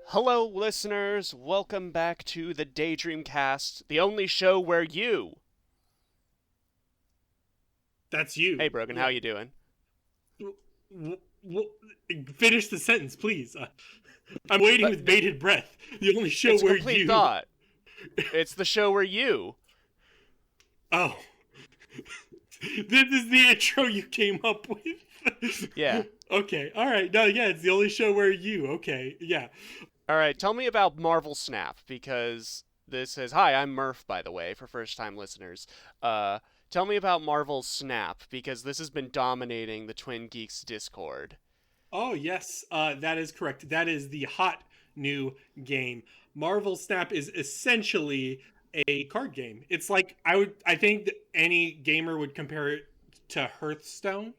Hello, listeners. Welcome back to the Daydream Cast, the only show where you... That's you. Hey, Brogan, how you doing? Finish the sentence, please. I'm waiting with bated breath. The only show it's where a complete you... thought. It's the show where you... Oh. This is the intro you came up with? Yeah. Okay, alright. No, yeah, it's the only show where you... Okay, yeah. Alright, tell me about Marvel Snap, because this is... Hi, I'm Murph, by the way, for first-time listeners. Tell me about Marvel Snap, because this has been dominating the Twin Geeks Discord. Oh, yes, that is correct. That is the hot new game. Marvel Snap is essentially a card game. It's like, I think that any gamer would compare it to Hearthstone.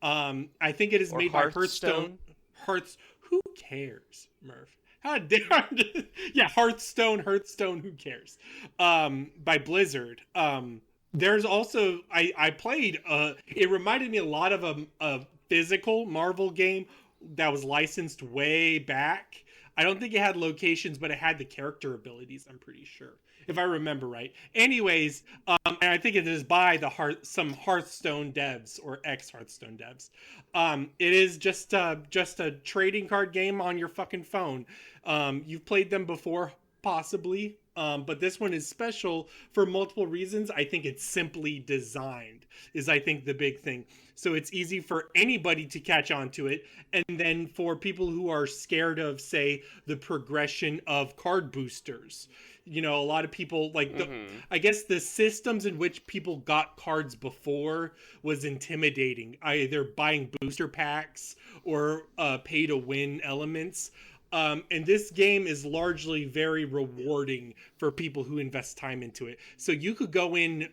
I think it is made by Hearthstone. Who cares, Murph? How dare yeah, Hearthstone, who cares? By Blizzard. There's also I played it reminded me a lot of a physical Marvel game that was licensed way back. I don't think it had locations, but it had the character abilities, I'm pretty sure, if I remember right. Anyways, and I think it is by some Hearthstone devs or ex-Hearthstone devs. It is just a trading card game on your fucking phone. You've played them before, possibly, but this one is special for multiple reasons. I think it's simply designed, is I think the big thing. So it's easy for anybody to catch on to it. And then for people who are scared of, say, the progression of card boosters, you know, a lot of people like I guess the systems in which people got cards before was intimidating, either buying booster packs or pay to win elements. And this game is largely very rewarding for people who invest time into it. So you could go in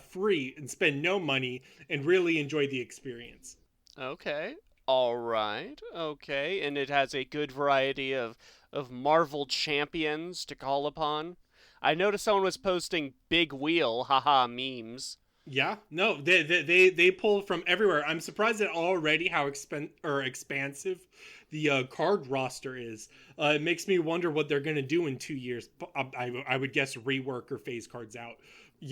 free and spend no money and really enjoy the experience. Okay. All right. Okay. And it has a good variety of Marvel champions to call upon. I noticed someone was posting big wheel, haha, memes. Yeah, no, they pull from everywhere. I'm surprised at already how expansive the card roster is. It makes me wonder what they're gonna do in 2 years. I would guess rework or phase cards out.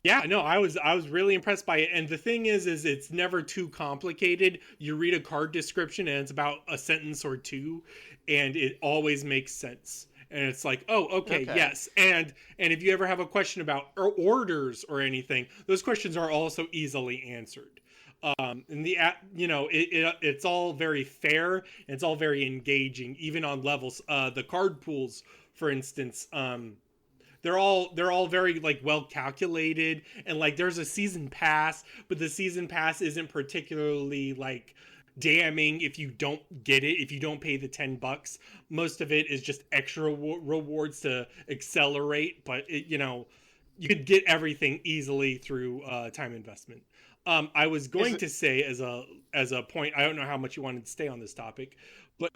Yeah, no, I was really impressed by it. And the thing is it's never too complicated. You read a card description and it's about a sentence or two, and it always makes sense. And it's like, oh, okay, yes. And if you ever have a question about orders or anything, those questions are also easily answered. And it's all very fair and it's all very engaging, even on levels. The card pools, for instance, they're all very like well calculated, and like there's a season pass, but the season pass isn't particularly like damning if you don't get it, if you don't pay the $10. Most of it is just extra rewards to accelerate, but you could get everything easily through time investment. I was going to say as a point, I don't know how much you wanted to stay on this topic, but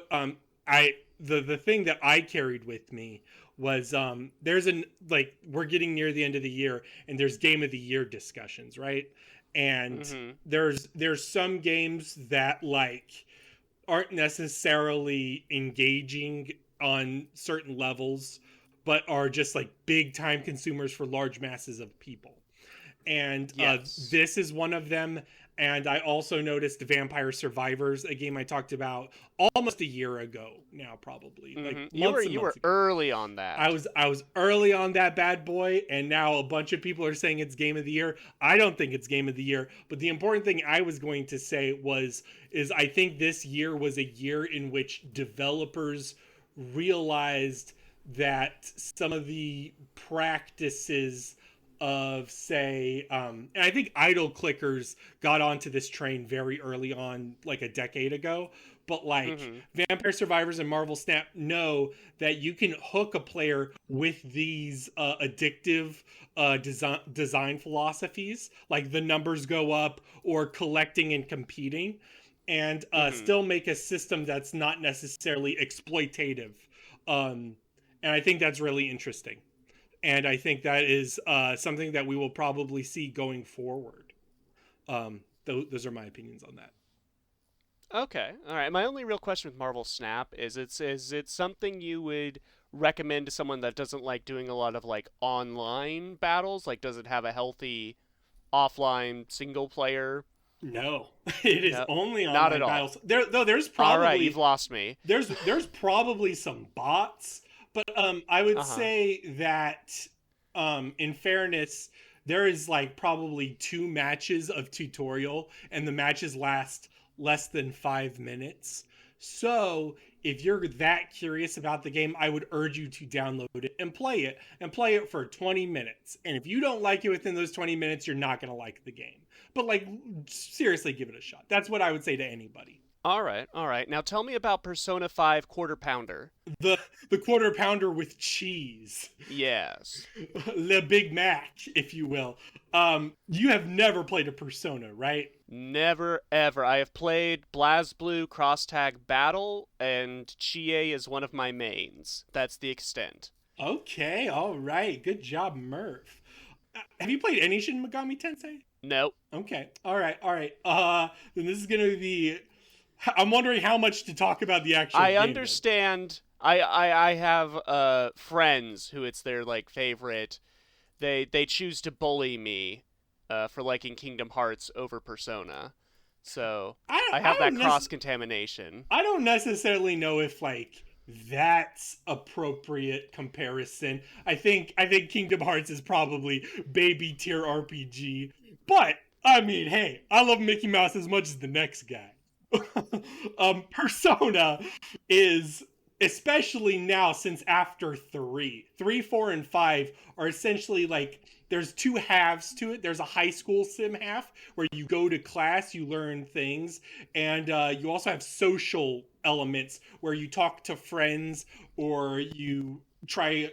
the thing that I carried with me was we're getting near the end of the year and there's game of the year discussions, right? And there's some games that like aren't necessarily engaging on certain levels, but are just like big time consumers for large masses of people. And this is one of them. And I also noticed Vampire Survivors, a game I talked about almost a year ago now, probably. Like you were early on that. I was early on that bad boy, and now a bunch of people are saying it's game of the year. I don't think it's game of the year, but the important thing I was going to say is I think this year was a year in which developers realized that some of the practices of, say, and I think idle clickers got onto this train very early on, like a decade ago, but like Mm-hmm. Vampire Survivors and Marvel Snap know that you can hook a player with these addictive design philosophies, like the numbers go up or collecting and competing, and Mm-hmm. still make a system that's not necessarily exploitative. And I think that's really interesting. And I think that is something that we will probably see going forward. Those are my opinions on that. Okay. All right. My only real question with Marvel Snap is it something you would recommend to someone that doesn't like doing a lot of like online battles? Like, does it have a healthy offline single player? No, it is No, only not at online all. battles. Though there's All right, you've probably lost me. there's probably some bots, but I would Uh huh. say that in fairness, there is like probably 2 matches of tutorial, and the matches last less than 5 minutes. So if you're that curious about the game, I would urge you to download it and play it for 20 minutes. And if you don't like it within those 20 minutes, you're not going to like the game. But like seriously give it a shot. That's what I would say to anybody. All right. All right. Now tell me about Persona 5 Quarter Pounder. The the quarter pounder with cheese. Yes. Le Big Mac, if you will. You have never played a Persona, right? Never ever. I have played BlazBlue Cross Tag Battle, and Chie is one of my mains. That's the extent. Okay, all right. Good job, Murph. Have you played any Shin Megami Tensei? Nope. Okay, all right, all right. Then this is gonna be. I'm wondering how much to talk about the actual I game. Then. understand. I have friends who it's their like favorite. They choose to bully me for liking Kingdom Hearts over Persona. So I I have that don't cross contamination. I don't necessarily know if like that's appropriate comparison. I think Kingdom Hearts is probably baby tier RPG, but I mean, hey, I love Mickey Mouse as much as the next guy. Persona is especially now since after 3, 4, and 5 are essentially like there's 2 halves to it. There's a high school sim half where you go to class, you learn things, and you also have social elements where you talk to friends or you try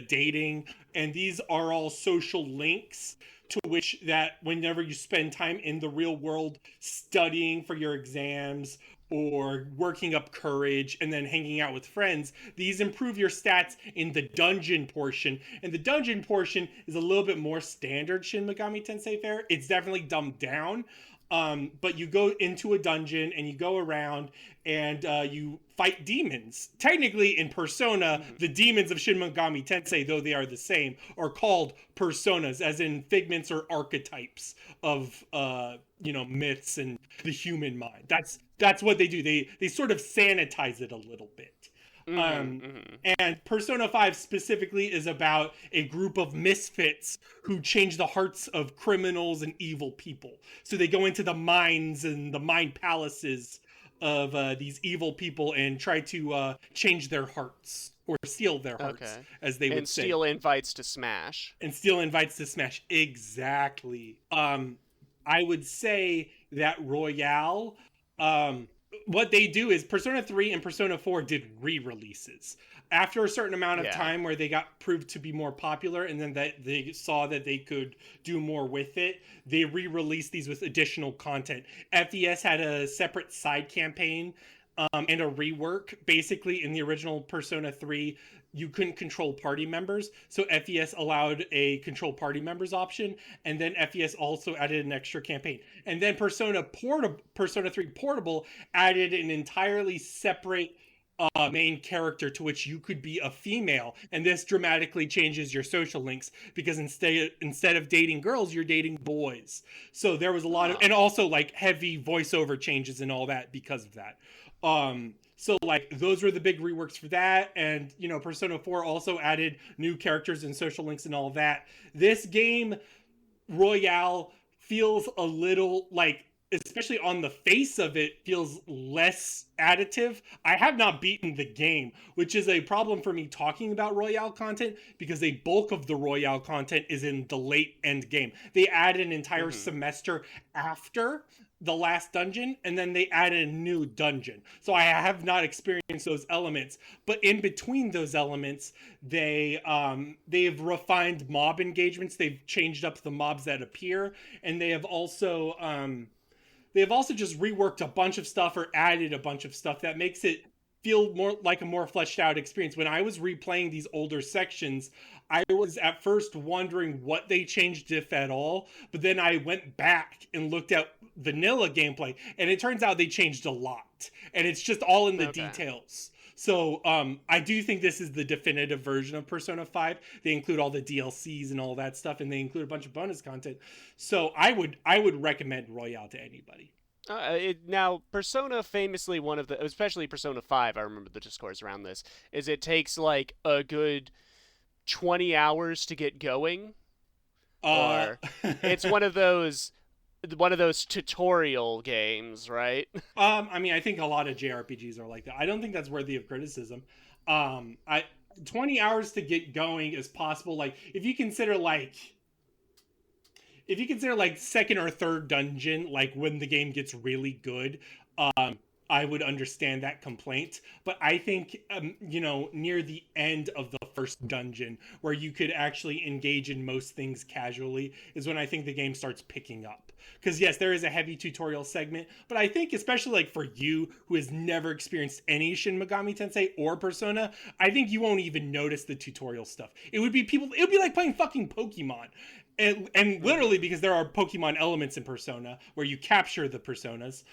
dating, and these are all social links to which that whenever you spend time in the real world studying for your exams or working up courage and then hanging out with friends, these improve your stats in the dungeon portion. And the dungeon portion is a little bit more standard Shin Megami Tensei fare. It's definitely dumbed down. But you go into a dungeon and you go around and you fight demons. Technically, in Persona, Mm-hmm. the demons of Shin Megami Tensei, though they are the same, are called personas, as in figments or archetypes of myths and the human mind. That's what they do. They sort of sanitize it a little bit. Mm-hmm. Um, Mm-hmm. and Persona 5 specifically is about a group of misfits who change the hearts of criminals and evil people. So they go into the mines and the mind palaces of these evil people and try to change their hearts or steal their hearts, Okay. as they And would say, steal invites to Smash. and steal invites to Smash. Exactly. I would say that Royale, um, what they do is Persona 3 and Persona 4 did re-releases. After a certain amount of Yeah. time where they got proved to be more popular and then that they saw that they could do more with it, they re-released these with additional content. FES had a separate side campaign and a rework. Basically, in the original Persona 3, you couldn't control party members, so FES allowed a control party members option, and then FES also added an extra campaign. And then Persona 3 Portable added an entirely separate main character to which you could be a female, and this dramatically changes your social links because instead of dating girls, you're dating boys. So there was a lot of, Oh. and also like heavy voiceover changes and all that because of that. So like those were the big reworks for that, and Persona 4 also added new characters and social links and all that. This game Royale feels a little like, especially on the face of it, feels less additive. I have not beaten the game, which is a problem for me talking about Royale content because a bulk of the Royale content is in the late end game. They add an entire Mm-hmm. semester after the last dungeon, and then they added a new dungeon. So I have not experienced those elements, but in between those elements, they've refined mob engagements. They've changed up the mobs that appear, and they have also just reworked a bunch of stuff or added a bunch of stuff that makes it feel more like a more fleshed out experience. When I was replaying these older sections, I was at first wondering what they changed, if at all, but then I went back and looked at vanilla gameplay, and it turns out they changed a lot, and it's just all in the details. So I do think this is the definitive version of Persona 5. They include all the DLCs and all that stuff, and they include a bunch of bonus content. So I would recommend Royale to anybody. Now, Persona famously, one of the, especially Persona 5, I remember the discourse around this, is it takes like a good 20 hours to get going. Or it's one of those tutorial games, right? I mean, I think a lot of JRPGs are like that. I don't think that's worthy of criticism. I 20 hours to get going is possible. Like if you consider second or third dungeon, like when the game gets really good, I would understand that complaint. But I think, near the end of the first dungeon, where you could actually engage in most things casually, is when I think the game starts picking up. Because yes, there is a heavy tutorial segment, but I think especially like for you who has never experienced any Shin Megami Tensei or Persona, I think you won't even notice the tutorial stuff. It would be like playing fucking Pokemon. And literally, because there are Pokemon elements in Persona where you capture the personas.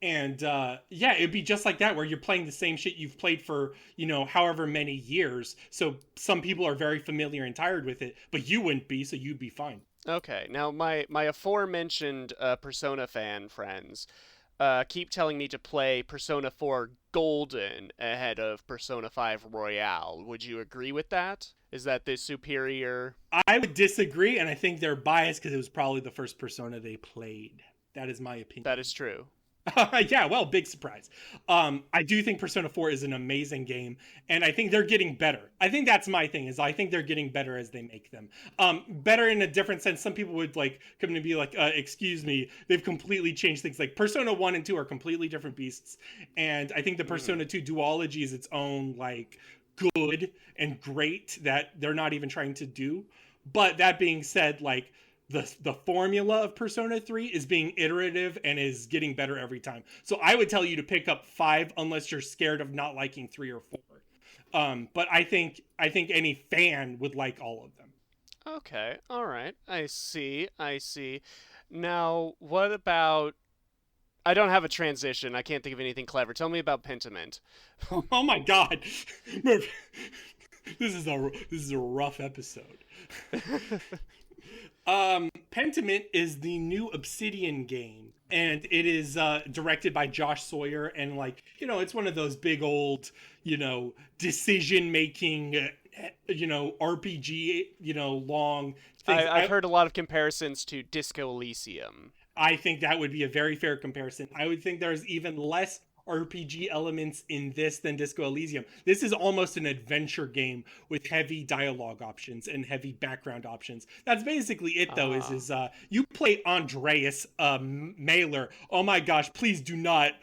It'd be just like that, where you're playing the same shit you've played for, however many years. So some people are very familiar and tired with it, but you wouldn't be, so you'd be fine. Okay, now my aforementioned Persona fan friends keep telling me to play Persona 4 Golden ahead of Persona 5 Royale. Would you agree with that? Is that the superior? I would disagree, and I think they're biased because it was probably the first Persona they played. That is my opinion. That is true. Yeah, well, big surprise. I do think Persona 4 is an amazing game, and I think they're getting better. I think that's my thing, is I think they're getting better as they make them. Better in a different sense. Some people would come to be like, excuse me, they've completely changed things. Like Persona 1 and 2 are completely different beasts, and I think the Persona 2 duology is its own good and great that they're not even trying to do. But that being said, the formula of Persona 3 is being iterative and is getting better every time. So I would tell you to pick up 5 unless you're scared of not liking 3 or 4. But I think any fan would like all of them. Okay, all right. I see. Now, what about... I don't have a transition. I can't think of anything clever. Tell me about Pentiment. Oh my god. This is a rough episode. Pentiment is the new Obsidian game, and it is directed by Josh Sawyer, and it's one of those big old, decision making, RPG, long things. I've heard a lot of comparisons to Disco Elysium. I think that would be a very fair comparison. I would think there's even less RPG elements in this than Disco Elysium. This is almost an adventure game with heavy dialogue options and heavy background options. That's basically it, though. Is you play Andreas Mailer. Oh my gosh! Please do not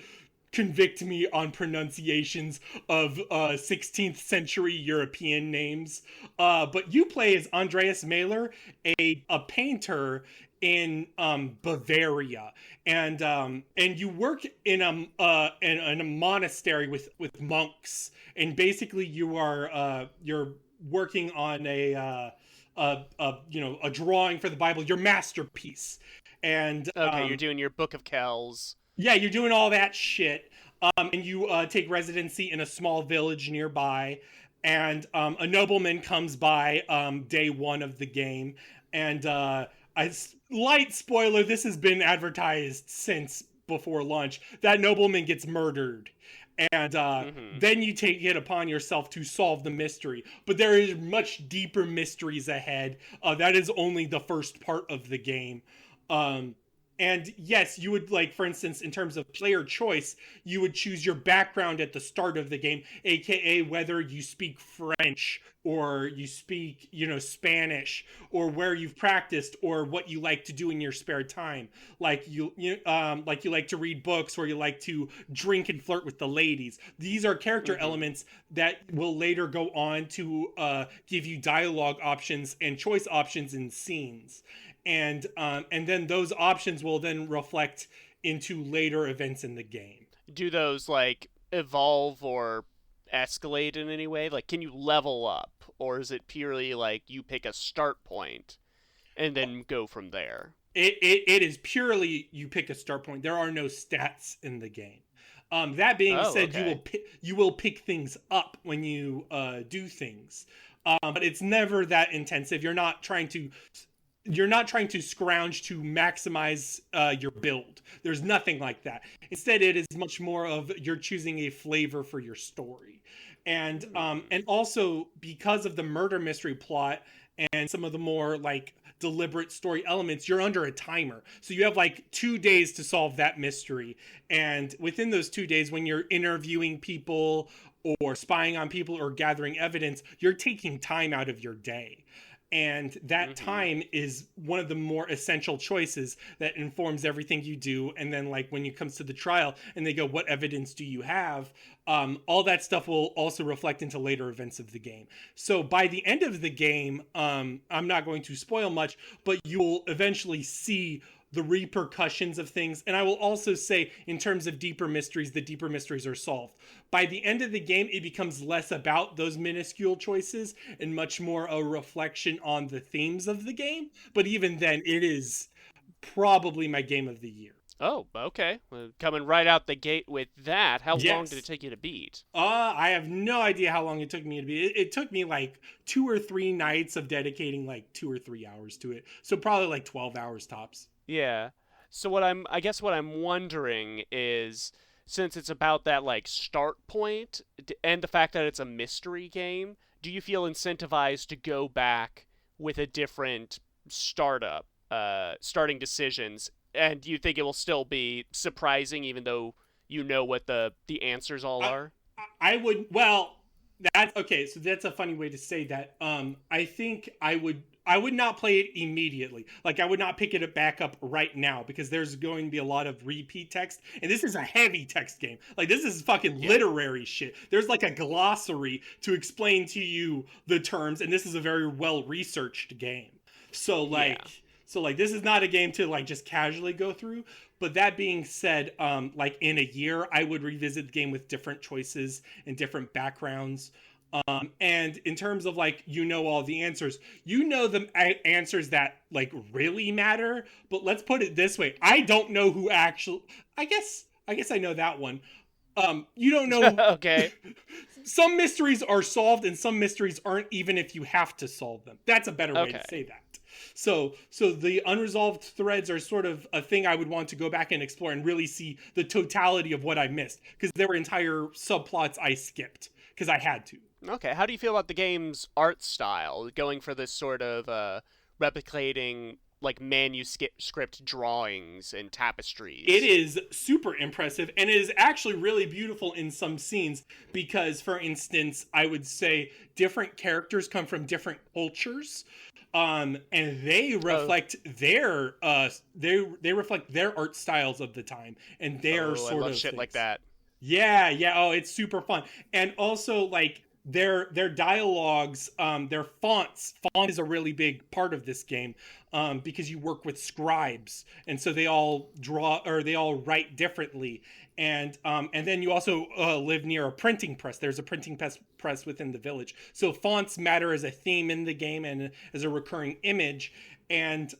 convict me on pronunciations of 16th century European names. But you play as Andreas Mailer, a painter in Bavaria, and you work in a monastery with monks, and basically you're working on a drawing for the Bible, your masterpiece, and okay, you're doing your Book of Kells. Yeah, you're doing all that shit, and you take residency in a small village nearby, and a nobleman comes by day 1 of the game, and light spoiler, this has been advertised since before launch. That nobleman gets murdered. And then you take it upon yourself to solve the mystery. But there is much deeper mysteries ahead. That is only the first part of the game. And yes, you would, like, for instance, in terms of player choice, you would choose your background at the start of the game, aka whether you speak French or you speak, Spanish, or where you've practiced, or what you like to do in your spare time. Like like you like to read books, or you like to drink and flirt with the ladies. These are character Mm-hmm. elements that will later go on to give you dialogue options and choice options in scenes, and then those options will then reflect into later events in the game. Do those like evolve or escalate in any way? Like, can you level up, or is it purely like you pick a start point and then go from there? It is purely you pick a start point. There are no stats in the game. That being Oh, said, okay. you will pick things up when you do things, but it's never that intensive. You're not trying to scrounge to maximize your build. There's nothing like that. Instead, it is much more of you're choosing a flavor for your story, and also because of the murder mystery plot and some of the more like deliberate story elements, you're under a timer. So you have like 2 days to solve that mystery, and within those 2 days, when you're interviewing people or spying on people or gathering evidence, you're taking time out of your day, and that Mm-hmm. time is one of the more essential choices that informs everything you do. And then, like, when it comes to the trial and they go, what evidence do you have, all that stuff will also reflect into later events of the game. So by the end of the game, I'm not going to spoil much, but you'll eventually see the repercussions of things. And I will also say, in terms of deeper mysteries, the deeper mysteries are solved. By the end of the game, it becomes less about those minuscule choices and much more a reflection on the themes of the game. But even then, it is probably my game of the year. Oh, okay. Well, coming right out the gate with that. How long did it Yes. take you to beat? I have no idea how long it took me to be. It took me like 2 or 3 nights of dedicating like 2 or 3 hours to it. So probably like 12 hours tops. Yeah. So I guess what I'm wondering is, since it's about that like start point and the fact that it's a mystery game, do you feel incentivized to go back with a different starting decisions? And do you think it will still be surprising even though you know what the answers all I, are? I would, well, that's okay. So that's a funny way to say that. I think I would not play it immediately. Like, I would not pick it back up right now because there's going to be a lot of repeat text, and this is a heavy text game. Like, this is fucking Yeah. literary shit. There's like a glossary to explain to you the terms, and this is a very well researched game. So Yeah. like, this is not a game to like just casually go through. But that being said, like, in a year, I would revisit the game with different choices and different backgrounds. And in terms of like, all the answers, the answers that like really matter. But let's put it this way: I don't know who actually. I guess I know that one. You don't know. Okay. Some mysteries are solved, and some mysteries aren't, even if you have to solve them. That's a better way to say Okay. that. So the unresolved threads are sort of a thing I would want to go back and explore and really see the totality of what I missed, because there were entire subplots I skipped because I had to. Okay. How do you feel about the game's art style, going for this sort of replicating like manuscript drawings and It tapestries? is super impressive, and it is actually really beautiful in some scenes because, for instance, I would say different characters come from different cultures, and they Oh, reflect they reflect their art styles of the time and their oh, I sort love of shit like things. that. Yeah, yeah. Oh, it's super fun. And also, like, their dialogues, their fonts. Font is a really big part of this game, because you work with scribes, and so they all draw, or they all write differently. And then you also live near a printing press. There's a printing press within the village, so fonts matter as a theme in the game and as a recurring image. And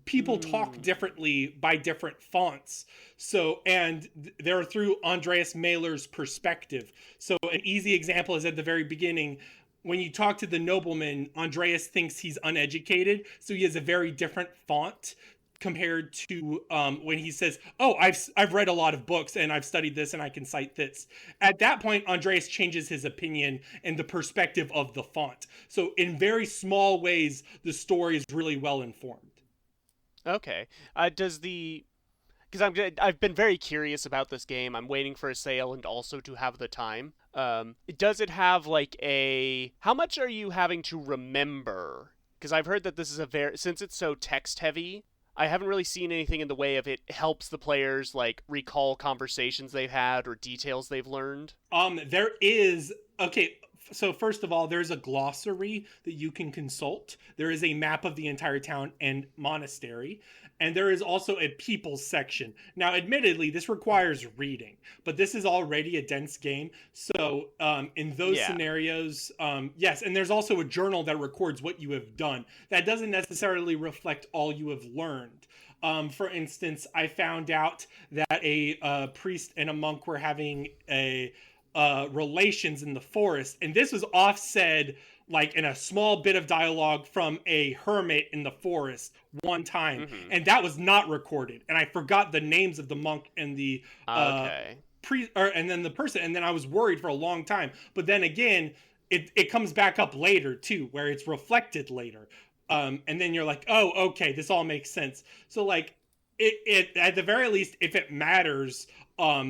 people talk Hmm. differently by different fonts. So, and they're through Andreas Mailer's perspective. So, an easy example is at the very beginning. When you talk to the nobleman, Andreas thinks he's uneducated, so he has a very different font compared to when he says, "Oh, I've read a lot of books and I've studied this and I can cite this." At that point, Andreas changes his opinion and the perspective of the font. So, in very small ways, the story is really well informed. Okay. Does the I've been very curious about this game. I'm waiting for a sale and also to have the time. Does it have like a how much are you having to remember? Because I've heard that this is a very since it's so text heavy. I haven't really seen anything in the way of it helps the players like recall conversations they've had or details they've learned. There is okay. So first of all, there's a glossary that you can consult. There is a map of the entire town and monastery, and there is also a people section. Now, admittedly, this requires reading, but this is already a dense game. So in those Yeah. scenarios, yes, and there's also a journal that records what you have done. That doesn't necessarily reflect all you have learned. For instance, I found out that a priest and a monk were having a relations in the forest, and this was offset like in a small bit of dialogue from a hermit in the forest one time, Mm-hmm. and that was not recorded. And I forgot the names of the monk and the Okay. and then the person, and then I was worried for a long time. But then again, it comes back up later too, where it's reflected later, and then you're like, oh, okay, this all makes sense. So like, it at the very least, if it matters,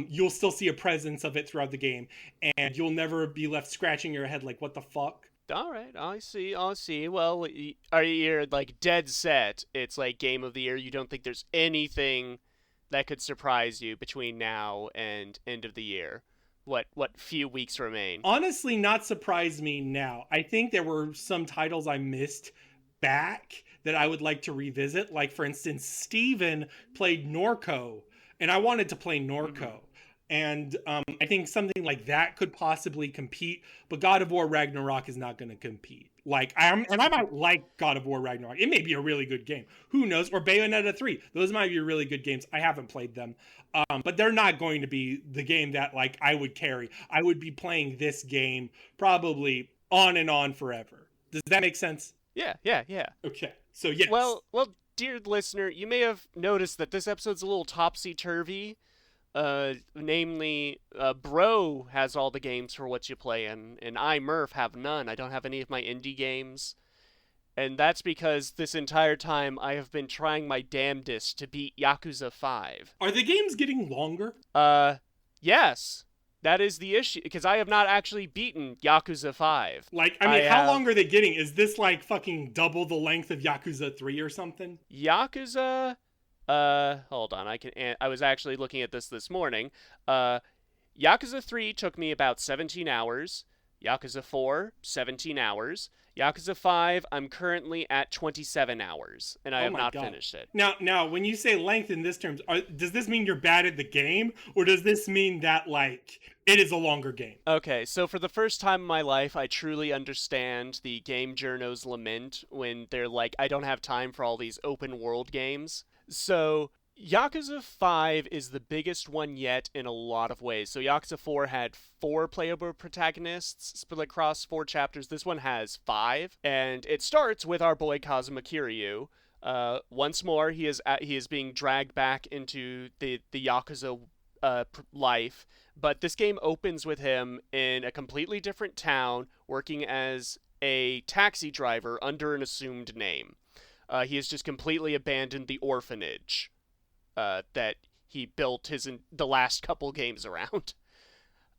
you'll still see a presence of it throughout the game, and you'll never be left scratching your head like, what the fuck? All right, I see. I see. Well, are you like dead set? It's like game of the year. You don't think there's anything that could surprise you between now and end of the year? What few weeks remain? Honestly, not surprise me now. I think there were some titles I missed back that I would like to revisit. Like, for instance, Steven played Norco, and I wanted to play Norco. Mm-hmm. And I think something like that could possibly compete, but God of War Ragnarok is not going to compete. Like I might like God of War Ragnarok. It may be a really good game. Who knows? Or Bayonetta 3. Those might be really good games. I haven't played them, but they're not going to be the game that like I would carry. I would be playing this game probably on and on forever. Does that make sense? Yeah, yeah, yeah. Okay. So yes. Well, dear listener, you may have noticed that this episode's a little topsy turvy. Namely, Bro has all the games for Whatcha Playin, and I, Murph, have none. I don't have any of my indie games. And that's because this entire time I have been trying my damnedest to beat Yakuza 5. Are the games getting longer? Yes. That is the issue, because I have not actually beaten Yakuza 5. Like, I mean, how long are they getting? Is this like fucking double the length of Yakuza 3 or something? Yakuza hold on. I was actually looking at this morning. Yakuza 3 took me about 17 hours. Yakuza 4, 17 hours. Yakuza 5, I'm currently at 27 hours, and I have not finished it. Now, when you say length in this terms, does this mean you're bad at the game, or does this mean that like it is a longer game? Okay, so for the first time in my life, I truly understand the game journo's lament when they're like, I don't have time for all these open world games. So Yakuza 5 is the biggest one yet in a lot of ways. So Yakuza 4 had 4 playable protagonists split across 4 chapters. This one has 5, and it starts with our boy Kazuma Kiryu. Once more, he is being dragged back into the Yakuza life, but this game opens with him in a completely different town, working as a taxi driver under an assumed name. He has just completely abandoned the orphanage that he built the last couple games around.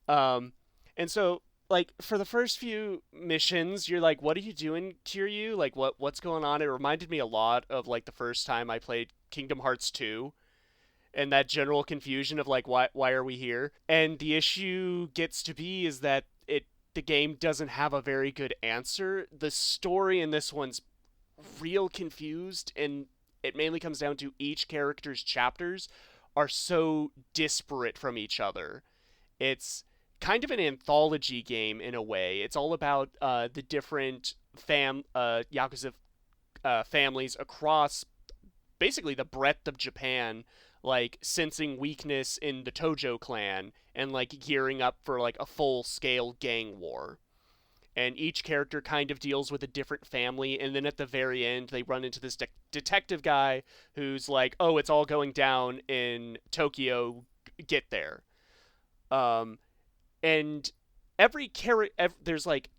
And so like for the first few missions, you're like, what are you doing, Kiryu? Like what's going on? It reminded me a lot of like the first time I played Kingdom Hearts 2 and that general confusion of like why are we here? And the issue gets to be is that the game doesn't have a very good answer. The story in this one's real confused, and it mainly comes down to each character's chapters are so disparate from each other. It's kind of an anthology game in a way. It's all about the different Yakuza families across basically the breadth of Japan, like sensing weakness in the Tojo clan and like gearing up for like a full-scale gang war. And each character kind of deals with a different family, and then at the very end they run into this detective guy who's like, oh, it's all going down in Tokyo, get there. And every character, there's like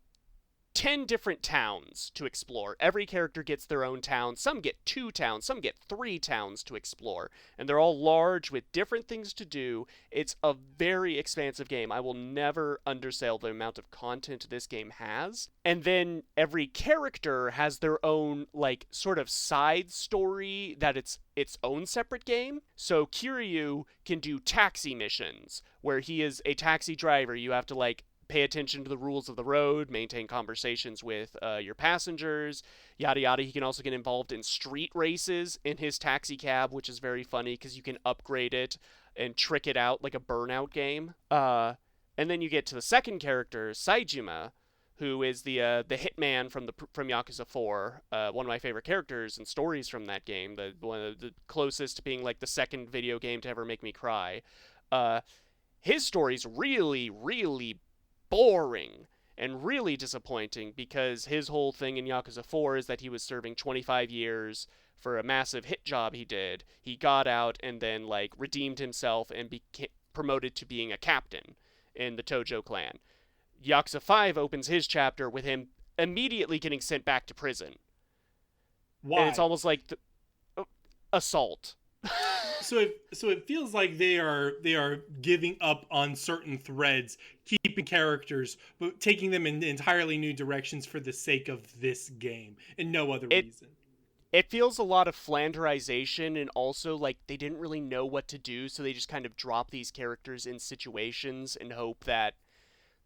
10 different towns to explore. Every character gets their own town. Some get 2 towns, some get 3 towns to explore. And they're all large with different things to do. It's a very expansive game. I will never undersell the amount of content this game has. And then every character has their own, like, sort of side story that it's its own separate game. So Kiryu can do taxi missions, where he is a taxi driver. You have to, like, pay attention to the rules of the road, maintain conversations with your passengers, yada yada. He can also get involved in street races in his taxi cab, which is very funny because you can upgrade it and trick it out like a Burnout game. And then you get to the second character, Saejima, who is the hitman from Yakuza 4, one of my favorite characters and stories from that game, one of the closest to being like the second video game to ever make me cry. His story's really, really boring and really disappointing because his whole thing in Yakuza 4 is that he was serving 25 years for a massive hit job he did. He got out and then, like, redeemed himself and became promoted to being a captain in the Tojo clan. Yakuza 5 opens his chapter with him immediately getting sent back to prison. Why? And it's almost like assault. So it feels like they are giving up on certain threads, keeping characters, but taking them in entirely new directions for the sake of this game and no other reason. It feels a lot of flanderization, and also like they didn't really know what to do, so they just kind of drop these characters in situations and hope that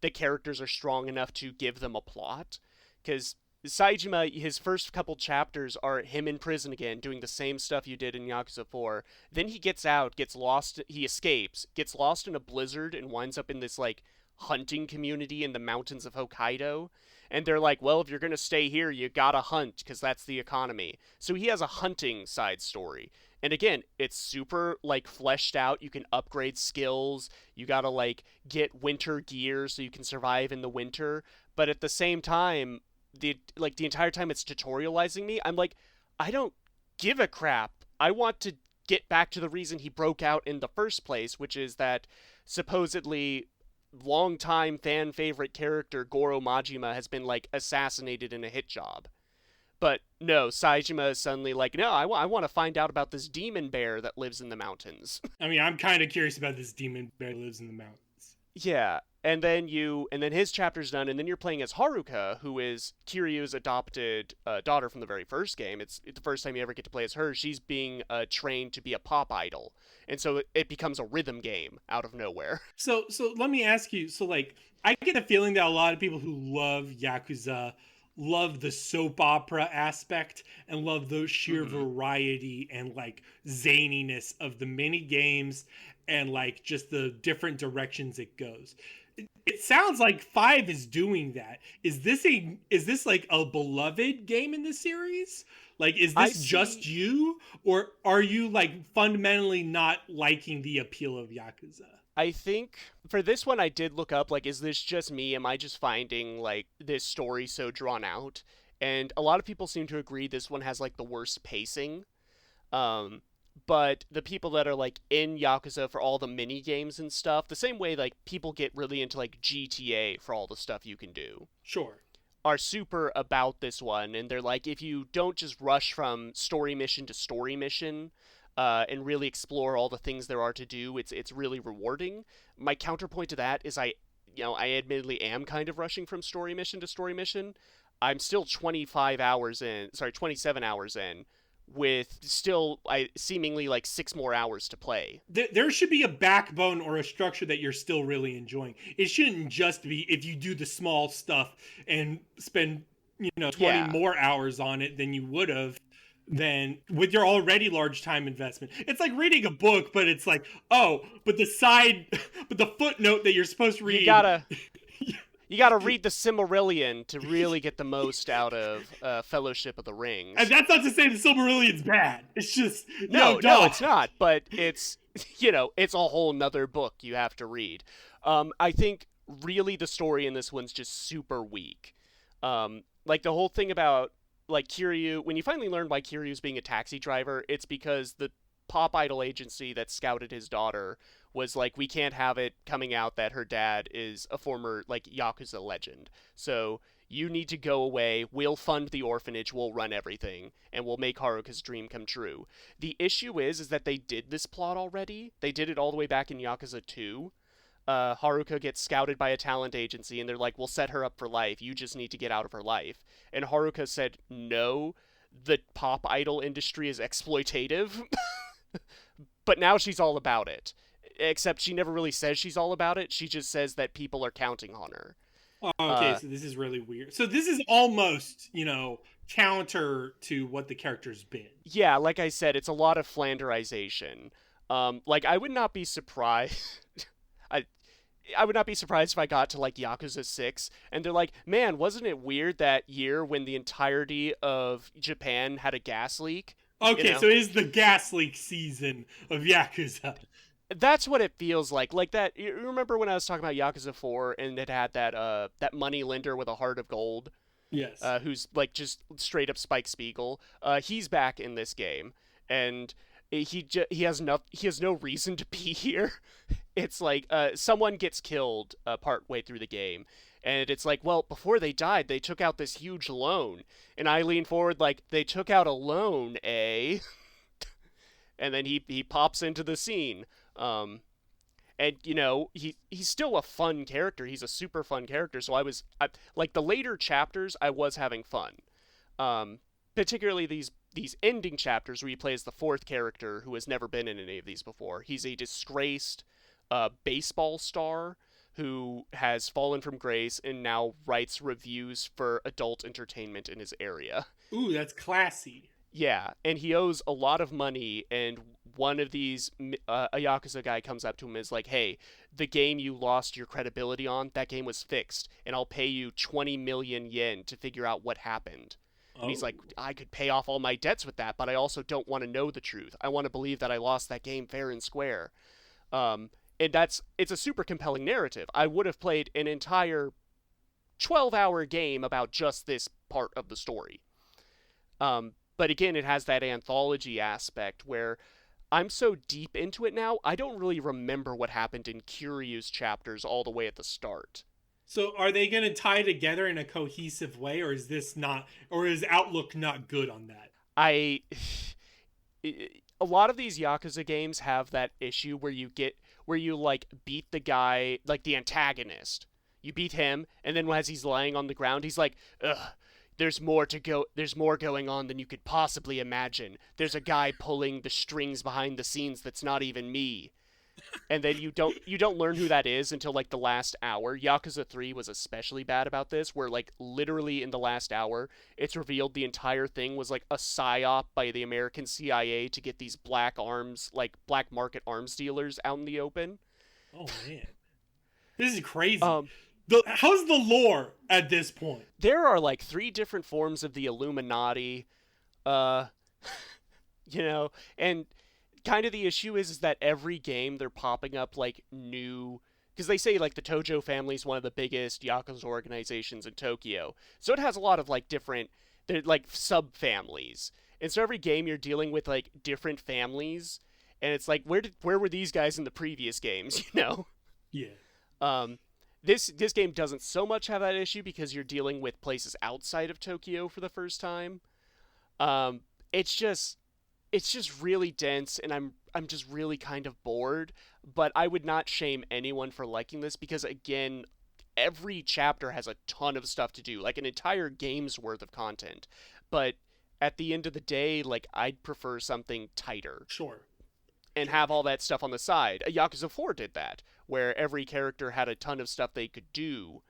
the characters are strong enough to give them a plot. Because Saejima, his first couple chapters are him in prison again, doing the same stuff you did in Yakuza 4. Then he gets out, gets lost, he escapes, gets lost in a blizzard, and winds up in this, like, hunting community in the mountains of Hokkaido. And they're like, well, if you're going to stay here, you gotta hunt, because that's the economy. So he has a hunting side story. And again, it's super, like, fleshed out. You can upgrade skills. You gotta, like, get winter gear so you can survive in the winter. But at the same time, the entire time it's tutorializing me, I'm like, I don't give a crap. I want to get back to the reason he broke out in the first place, which is that supposedly longtime fan favorite character Goro Majima has been, like, assassinated in a hit job. But no, Saejima is suddenly like, no, I want to find out about this demon bear that lives in the mountains. I mean, I'm kind of curious about this demon bear that lives in the mountains. Yeah, and then his chapter's done, and then you're playing as Haruka, who is Kiryu's adopted daughter from the very first game. It's the first time you ever get to play as her. She's being trained to be a pop idol, and so it becomes a rhythm game out of nowhere. So let me ask you. So, like, I get the feeling that a lot of people who love Yakuza love the soap opera aspect and love the sheer variety and, like, zaniness of the mini games and, like, just the different directions it goes. It sounds like 5 is doing that. Is this like a beloved game in the series? Like, is this just you, or are you, like, fundamentally not liking the appeal of Yakuza? I think for this one I did look up, like, is this just me? Am I just finding, like, this story so drawn out? And a lot of people seem to agree this one has, like, the worst pacing. But the people that are, like, in Yakuza for all the mini games and stuff, the same way, like, people get really into, like, GTA for all the stuff you can do. Sure. Are super about this one, and they're like, if you don't just rush from story mission to story mission, and really explore all the things there are to do, it's really rewarding. My counterpoint to that is I admittedly am kind of rushing from story mission to story mission. I'm still 27 hours in, with still seemingly like 6 more hours to play. There should be a backbone or a structure that you're still really enjoying. It shouldn't just be if you do the small stuff and spend 20 more hours on it than you would have then with your already large time investment. It's like reading a book, but it's like, oh, but the footnote that you're supposed to read, you gotta read the Silmarillion to really get the most out of Fellowship of the Rings. And that's not to say the Silmarillion's bad. It's just no, it's not. But it's it's a whole nother book you have to read. I think really the story in this one's just super weak. Like the whole thing about, like, Kiryu, when you finally learn why Kiryu's being a taxi driver, it's because the pop idol agency that scouted his daughter was like, we can't have it coming out that her dad is a former like Yakuza legend. So you need to go away. We'll fund the orphanage. We'll run everything, and we'll make Haruka's dream come true. The issue is that they did this plot already. They did it all the way back in Yakuza 2. Haruka gets scouted by a talent agency, and they're like, we'll set her up for life. You just need to get out of her life. And Haruka said, no, the pop idol industry is exploitative. But now she's all about it. Except she never really says she's all about it. She just says that people are counting on her. Okay, so this is really weird. So this is almost, counter to what the character's been. Yeah, like I said, it's a lot of Flanderization. Like, I would not be surprised. I would not be surprised if I got to like Yakuza 6 and they're like, man, wasn't it weird that year when the entirety of Japan had a gas leak? Okay, so it is the gas leak season of Yakuza. That's what it feels like. Like that. You remember when I was talking about Yakuza 4 and it had that that money lender with a heart of gold? Yes. Who's like just straight up Spike Spiegel. He's back in this game, and he has no reason to be here. It's like someone gets killed part way through the game, and it's like, well, before they died, they took out this huge loan, and I lean forward like, they took out a loan, eh? And then he pops into the scene. And he's still a fun character. He's a super fun character. So like the later chapters, I was having fun. Particularly these ending chapters where he plays the fourth character who has never been in any of these before. He's a disgraced baseball star who has fallen from grace and now writes reviews for adult entertainment in his area. Ooh, that's classy. Yeah, and he owes a lot of money, and one of these, a Yakuza guy comes up to him and is like, hey, the game you lost your credibility on, that game was fixed, and I'll pay you 20 million yen to figure out what happened. And he's like, I could pay off all my debts with that, but I also don't want to know the truth. I want to believe that I lost that game fair and square. And it's a super compelling narrative. I would have played an entire 12-hour game about just this part of the story. But again, it has that anthology aspect where I'm so deep into it now, I don't really remember what happened in Kiryu's chapters all the way at the start. So are they going to tie together in a cohesive way, or is Outlook not good on that? A lot of these Yakuza games have that issue where you like beat the guy, like the antagonist. You beat him, and then as he's lying on the ground, he's like, ugh. There's more going on than you could possibly imagine. There's a guy pulling the strings behind the scenes that's not even me. And then you don't learn who that is until like the last hour. Yakuza 3 was especially bad about this, where like literally in the last hour, it's revealed the entire thing was like a psyop by the American CIA to get these black market arms dealers out in the open. Oh man. This is crazy. How's the lore at this point? There are like 3 different forms of the Illuminati, and kind of the issue is that every game they're popping up like new, because they say like the Tojo family is one of the biggest Yakuza organizations in Tokyo, so it has a lot of like different, they're like sub-families, and so every game you're dealing with like different families, and it's like, where were these guys in the previous games, Yeah. This game doesn't so much have that issue because you're dealing with places outside of Tokyo for the first time. It's just really dense, and I'm just really kind of bored. But I would not shame anyone for liking this because, again, every chapter has a ton of stuff to do, like an entire game's worth of content. But at the end of the day, like, I'd prefer something tighter. Sure. And have all that stuff on the side. Yakuza 4 did that, where every character had a ton of stuff they could do,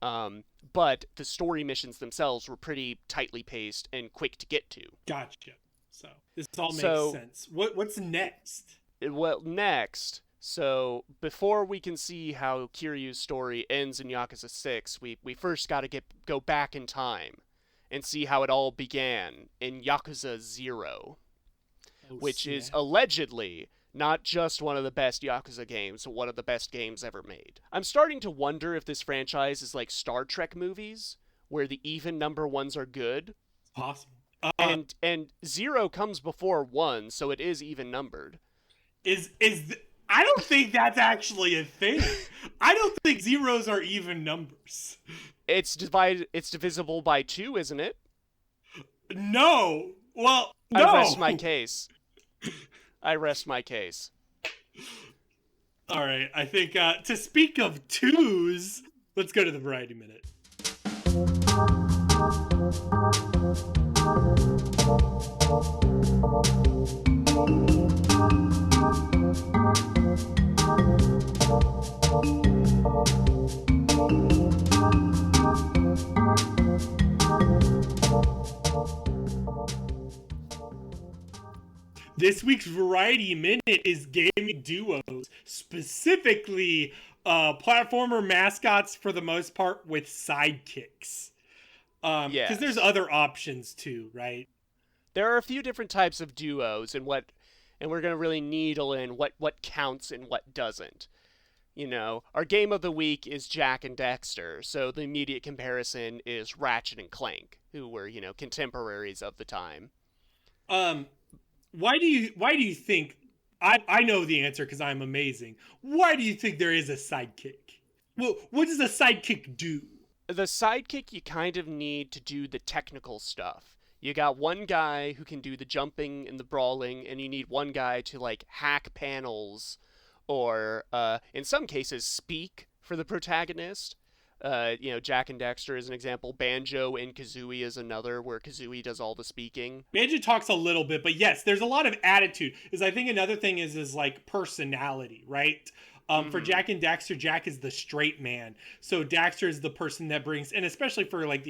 but the story missions themselves were pretty tightly paced and quick to get to. Gotcha. So this all makes sense. What's next? Well, next, so before we can see how Kiryu's story ends in Yakuza 6, we first got to go back in time and see how it all began in Yakuza 0. Which is allegedly not just one of the best Yakuza games, but one of the best games ever made. I'm starting to wonder if this franchise is like Star Trek movies, where the even number ones are good. It's possible. And 0 comes before 1, so it is even numbered. I don't think that's actually a thing. I don't think zeros are even numbers. It's divisible by 2, isn't it? No. Well, I no. rest my case. I rest my case. All right. I think to speak of twos, let's go to the variety minute. This week's Variety Minute is gaming duos, specifically platformer mascots for the most part with sidekicks. Because there's other options too, right? There are a few different types of duos, and we're gonna really needle in what counts and what doesn't. You know, our game of the week is Jak and Daxter, so the immediate comparison is Ratchet and Clank, who were, contemporaries of the time. Why do you think I know the answer because I'm amazing. Why do you think there is a sidekick? Well, what does a sidekick do? The sidekick you kind of need to do the technical stuff. You got one guy who can do the jumping and the brawling, and you need one guy to like hack panels or in some cases speak for the protagonist. Jak and Daxter is an example. Banjo and Kazooie is another, where Kazooie does all the speaking. Banjo talks a little bit, but yes, there's a lot of attitude. Is I think another thing is like personality, right? For Jak and Daxter, Jak is the straight man. So Daxter is the person that brings, and especially for like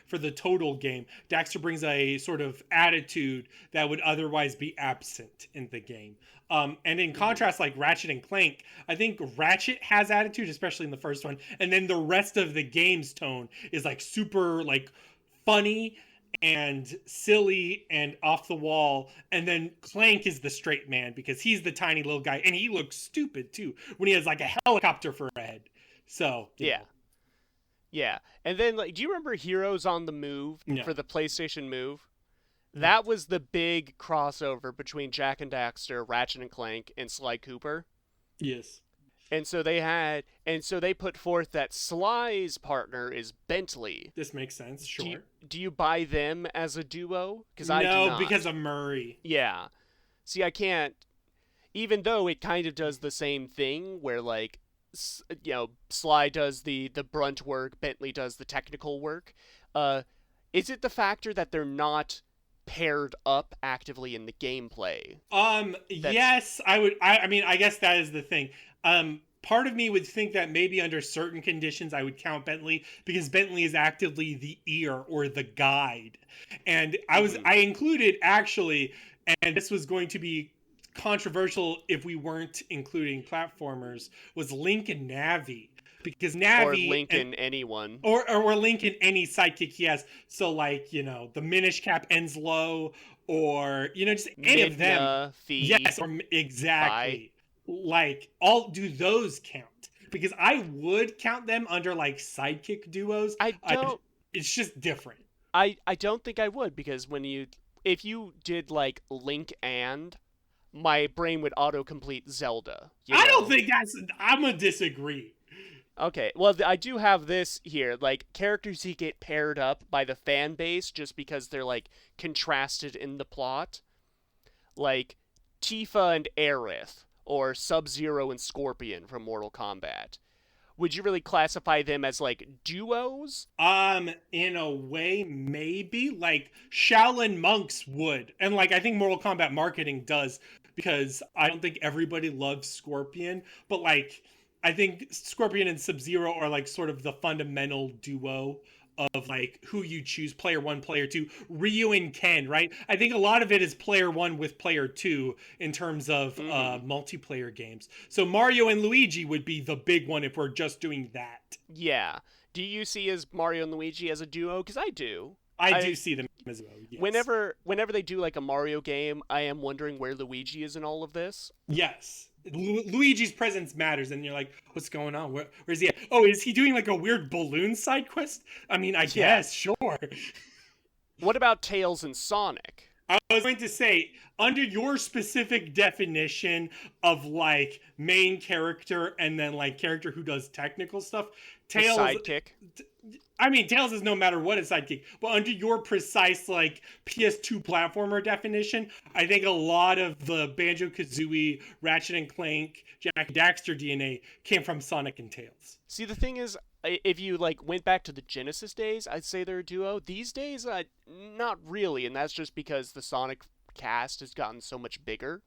for the total game, Daxter brings a sort of attitude that would otherwise be absent in the game. And in contrast, like Ratchet and Clank, I think Ratchet has attitude, especially in the first one. And then the rest of the game's tone is like super like funny and silly and off the wall. And then Clank is the straight man because he's the tiny little guy, and he looks stupid too when he has like a helicopter for a head. So yeah. And then like, do you remember Heroes on the Move for the PlayStation Move? That was the big crossover between Jak and Daxter, Ratchet and Clank, and Sly Cooper. Yes. And so they put forth that Sly's partner is Bentley. This makes sense, sure. Do you buy them as a duo? Because I do not. No, because of Murray. Yeah. See, I can't. Even though it kind of does the same thing, where like, Sly does the brunt work, Bentley does the technical work. Is it the factor that they're not paired up actively in the gameplay? Yes, I guess that is the thing. Part of me would think that maybe under certain conditions I would count Bentley because Bentley is actively the ear or the guide. And I included actually, and this was going to be controversial if we weren't including platformers, was Link and Navi. Because Navi or Link and anyone. Or Link in any sidekick he has. So like, the Minish Cap ends low, or just any of them. Yes, or exactly. Like, do those count? Because I would count them under like sidekick duos. It's just different. I don't think I would, because if you did like Link and, my brain would autocomplete Zelda. I don't think I'm gonna disagree. Okay, well, I do have this here, like, characters who get paired up by the fan base just because they're, like, contrasted in the plot. Like, Tifa and Aerith, or Sub-Zero and Scorpion from Mortal Kombat. Would you really classify them as, like, duos? In a way, maybe. Like, Shaolin monks would. And, like, I think Mortal Kombat marketing does, because I don't think everybody loves Scorpion, but, like, I think Scorpion and Sub-Zero are like sort of the fundamental duo of like who you choose, player 1, player 2. Ryu and Ken, right? I think a lot of it is player 1 with player 2 in terms of multiplayer games. So Mario and Luigi would be the big one if we're just doing that. Yeah. Do you see as Mario and Luigi as a duo? Because I do. I do see them as well. Yes. Whenever they do like a Mario game, I am wondering where Luigi is in all of this. Yes. Luigi's presence matters, and you're like, what's going on? Where's he at? Oh, is he doing like a weird balloon side quest? I mean, I guess, sure. What about Tails and Sonic? I was going to say, under your specific definition of like main character and then like character who does technical stuff, The Tails. sidekick. I mean, Tails is no matter what a sidekick, but under your precise like PS2 platformer definition, I think a lot of the Banjo Kazooie, Ratchet and Clank, Jak and Daxter DNA came from Sonic and Tails. See, the thing is, if you like went back to the Genesis days, I'd say they're a duo. These days, not really, and that's just because the Sonic cast has gotten so much bigger.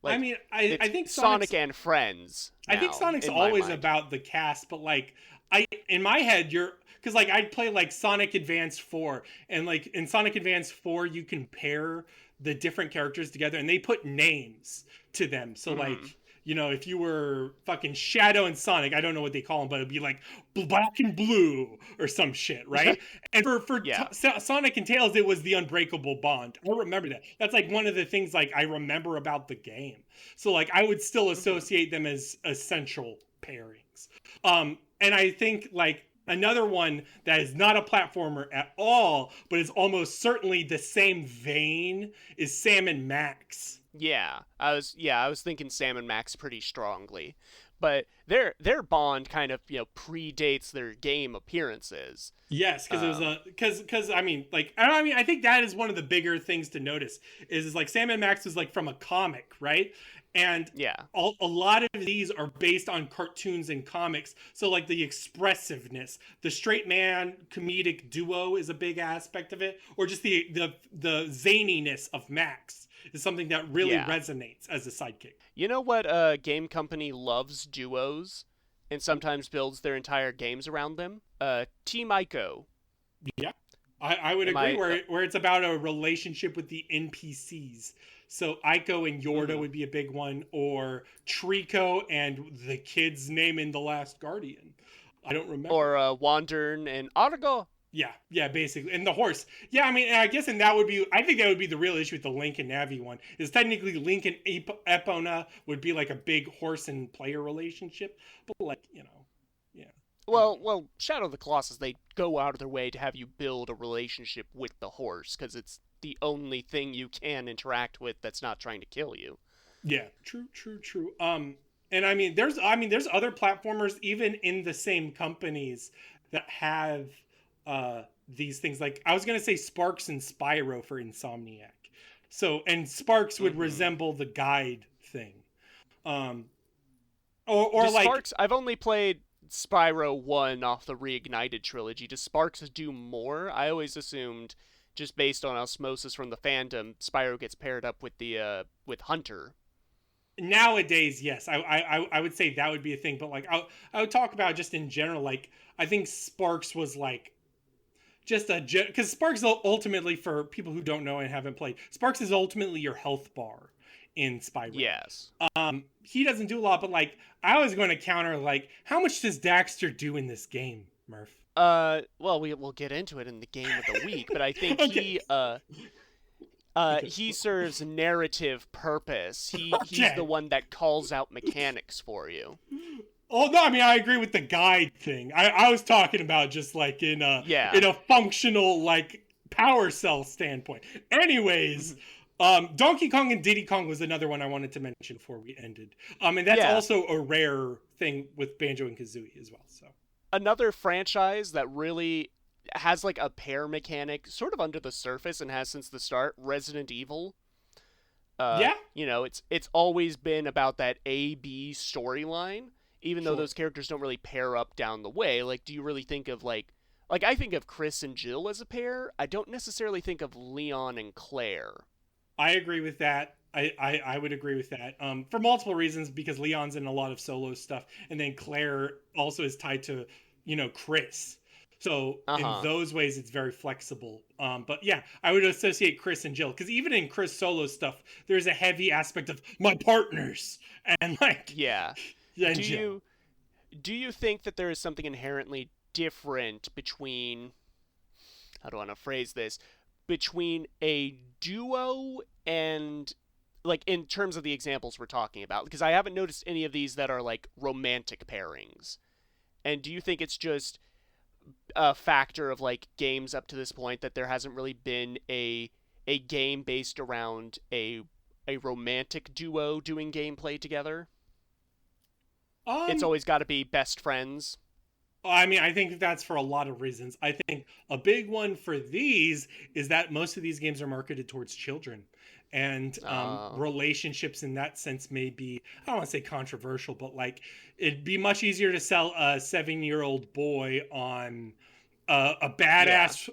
I Like, mean, I it's think Sonic and Friends. I think now, Sonic's in my always mind. about the cast, but like I in my head you're because like I'd play like Sonic Advance 4 and like in Sonic Advance 4 you can pair the different characters together and they put names to them. So like if you were fucking Shadow and Sonic, I don't know what they call them, but it'd be like Black and Blue or some shit, right? And for Yeah. Sonic and Tails, it was the Unbreakable Bond. I remember that. That's like one of the things like I remember about the game. So like I would still associate them as essential pairings. And I think like another one that is not a platformer at all, but is almost certainly the same vein is Sam and Max. Yeah, I was thinking Sam and Max pretty strongly, but their bond kind of predates their game appearances. Yes, because it was a because I mean like I think that is one of the bigger things to notice is like Sam and Max was like from a comic, right? And Yeah, a lot of these are based on cartoons and comics. So like the expressiveness, the straight man comedic duo is a big aspect of it, or just the zaniness of Max is something that really yeah. resonates as a sidekick. You know what game company loves duos and sometimes builds their entire games around them? Team Ico. Yeah, I would Am agree I? where it's about a relationship with the NPCs. So Aiko and Yorda Mhm. would be a big one, or Trico and the kid's name in The Last Guardian. I don't remember. Or Wandern and Argo. Yeah, basically, and the horse. Yeah, I mean, I guess, and that would be. I think that would be the real issue with the Link and Navi one. Is technically Link and Epona would be like a big horse and player relationship, but like yeah, I don't know. Well, Shadow of the Colossus, they go out of their way to have you build a relationship with the horse because it's the only thing you can interact with that's not trying to kill you. Yeah, true. And I mean, there's other platformers even in the same companies that have these things. Like I was gonna say Sparks and Spyro for Insomniac. So and Sparks would Hmm. resemble the guide thing. Um, or Does like Sparks? I've only played Spyro 1 off the Reignited trilogy. Does Sparks do more? I always assumed, just based on osmosis from the fandom, Spyro gets paired up with the with Hunter. nowadays, yes, I would say that would be a thing. But like I would talk about just in general. Like I think Sparks was like just because Sparks ultimately, for people who don't know and haven't played, Sparks is ultimately your health bar in Spyro. Yes. He doesn't do a lot, but like I was going to counter like how much does Daxter do in this game, Murph? Well, we'll get into it in the game of the week, but I think Okay. Okay. he serves narrative purpose. He's Okay. the one that calls out mechanics for you. Oh no, I mean I agree with the guide thing. I was talking about just like Yeah. in a functional like power cell standpoint. Anyways, Donkey Kong and Diddy Kong was another one I wanted to mention before we ended. And that's Yeah. also a rare thing with Banjo and Kazooie as well. So Another franchise that really has like a pair mechanic sort of under the surface and has since the start, Resident Evil. yeah, It's always been about that A-B storyline, even though sure. those characters don't really pair up down the way. Like, do you really think of like I think of Chris and Jill as a pair. I don't necessarily think of Leon and Claire. I agree with that. I would agree with that for multiple reasons because Leon's in a lot of solo stuff, and then Claire also is tied to Chris. So in Uh-huh. those ways, it's very flexible. But yeah, I would associate Chris and Jill because even in Chris solo stuff, there's a heavy aspect of my partners and like Yeah. yeah, and Do Jill. you do you think that there is something inherently different between how do I want to phrase this? Between a duo and like in terms of the examples we're talking about because I haven't noticed any of these that are like romantic pairings. And do you think it's just a factor of like games up to this point that there hasn't really been a a game based around a romantic duo doing gameplay together. It's always got to be best friends. I mean, I think that's for a lot of reasons. I think a big one for these is that most of these games are marketed towards children. And relationships in that sense may be, I don't want to say controversial, but like it'd be much easier to sell a 7-year-old boy on a badass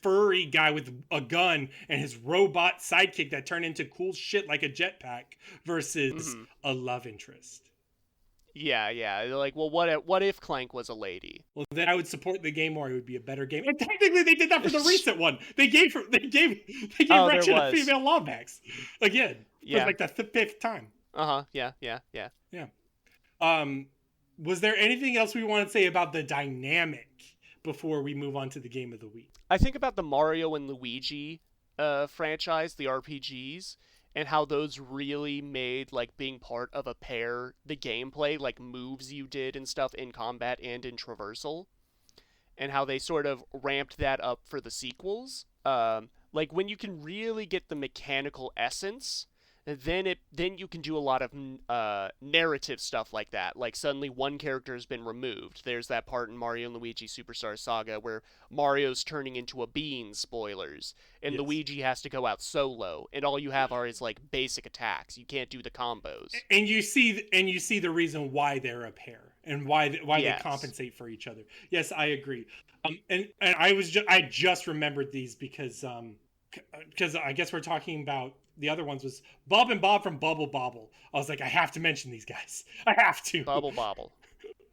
furry guy with a gun and his robot sidekick that turned into cool shit like a jetpack versus a love interest. Yeah. Like, well, what if Clank was a lady? Well, then I would support the game more. It would be a better game. And technically, they did that for the recent one. They gave Ratchet a female Lombax again. Yeah, for like the fifth time. Yeah. Was there anything else we want to say about the dynamic before we move on to the game of the week? I think about the Mario and Luigi franchise, the RPGs, and how those really made, like, being part of a pair, the gameplay, like, moves you did and stuff in combat and in traversal, and how they sort of ramped that up for the sequels. Like, when you can really get the mechanical essence, then you can do a lot of narrative stuff like that. Like, suddenly one character has been removed. There's that part in Mario and Luigi Superstar Saga where Mario's turning into a bean, spoilers, and Luigi has to go out solo, and all you have are his, like, basic attacks. You can't do the combos. And you see the reason why they're a pair and why they compensate for each other. Yes, I agree. And I just remembered these because I guess we're talking about the other ones was Bob and Bob from Bubble Bobble. I was like, I have to mention these guys. I have to. Bubble Bobble.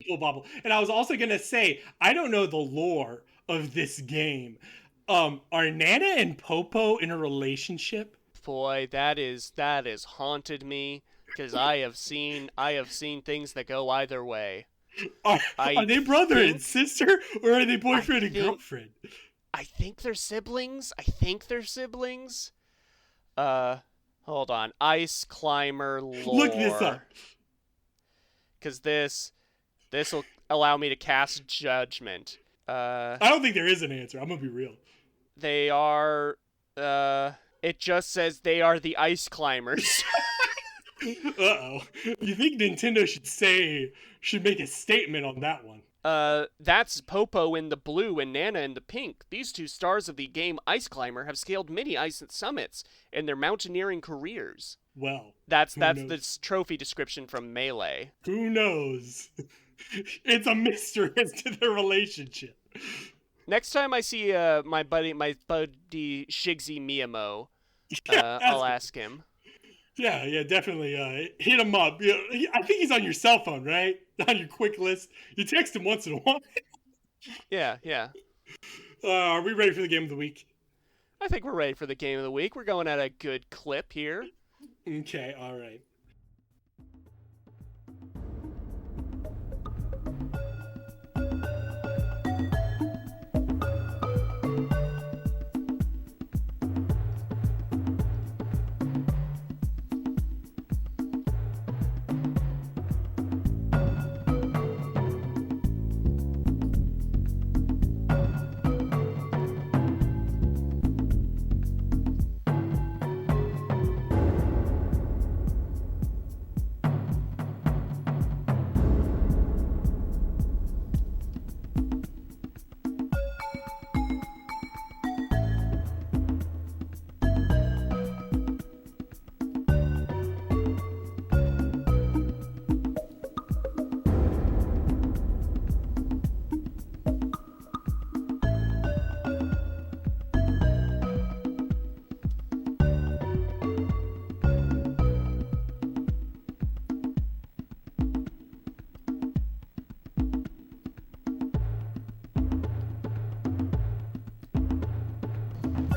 Bubble Bobble. And I was also going to say, I don't know the lore of this game. Are Nana and Popo in a relationship? Boy, that is haunted me because I have seen things that go either way. Are they brother and sister, or are they boyfriend and girlfriend? I think they're siblings. Hold on. Ice Climber lore. Look this up. Because this will allow me to cast judgment. I don't think there is an answer. I'm gonna be real. They are. It just says they are the Ice Climbers. Uh-oh. You think Nintendo should make a statement on that one? That's Popo in the blue and Nana in the pink. These two stars of the game Ice Climber have scaled many ice summits in their mountaineering careers. Well, that's the trophy description from Melee. Who knows? It's a mystery as to their relationship. Next time I see my buddy Shigsy Miyamo, I'll ask him. Yeah, definitely. Hit him up. I think he's on your cell phone, right? On your quick list. You text him once in a while. Yeah. Are we ready for the game of the week? I think we're ready for the game of the week. We're going at a good clip here. Okay, all right.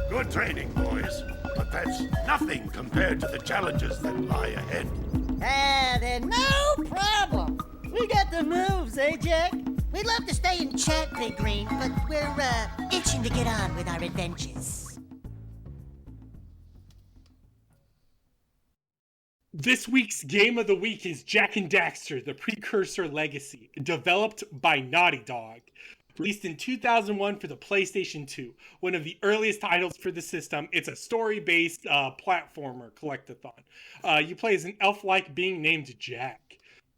Good training, boys, but that's nothing compared to the challenges that lie ahead. Then no problem. We got the moves, eh, Jack? We'd love to stay and chat, Big Green, but we're, itching to get on with our adventures. This week's game of the week is Jak and Daxter, the Precursor Legacy, developed by Naughty Dog. Released in 2001 for the PlayStation 2, one of the earliest titles for the system. It's a story-based platformer collectathon. You play as an elf-like being named Jak.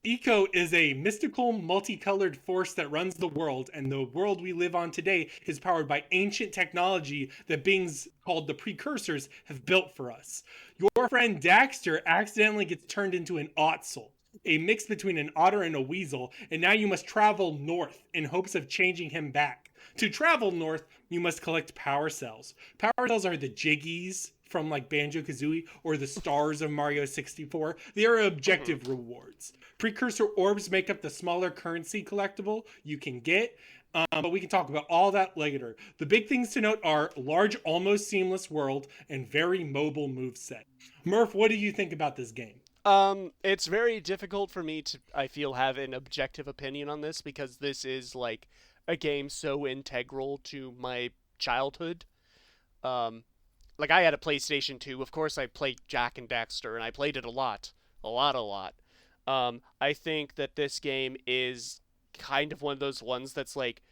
Eco is a mystical, multicolored force that runs the world, and the world we live on today is powered by ancient technology that beings called the Precursors have built for us. Your friend Daxter accidentally gets turned into an Otzel, a mix between an otter and a weasel, and now you must travel north in hopes of changing him back. To travel north, you must collect power cells. Power cells are the Jiggies from like Banjo-Kazooie or the stars of Mario 64. They are objective rewards. Precursor orbs make up the smaller currency collectible you can get, but we can talk about all that later. The big things to note are large, almost seamless world and very mobile moveset. Murph, what do you think about this game? It's very difficult for me to, I feel, have an objective opinion on this because this is like a game so integral to my childhood. Like I had a PlayStation 2. Of course, I played Jak and Daxter, and I played it a lot. A lot. I think that this game is kind of one of those ones that's like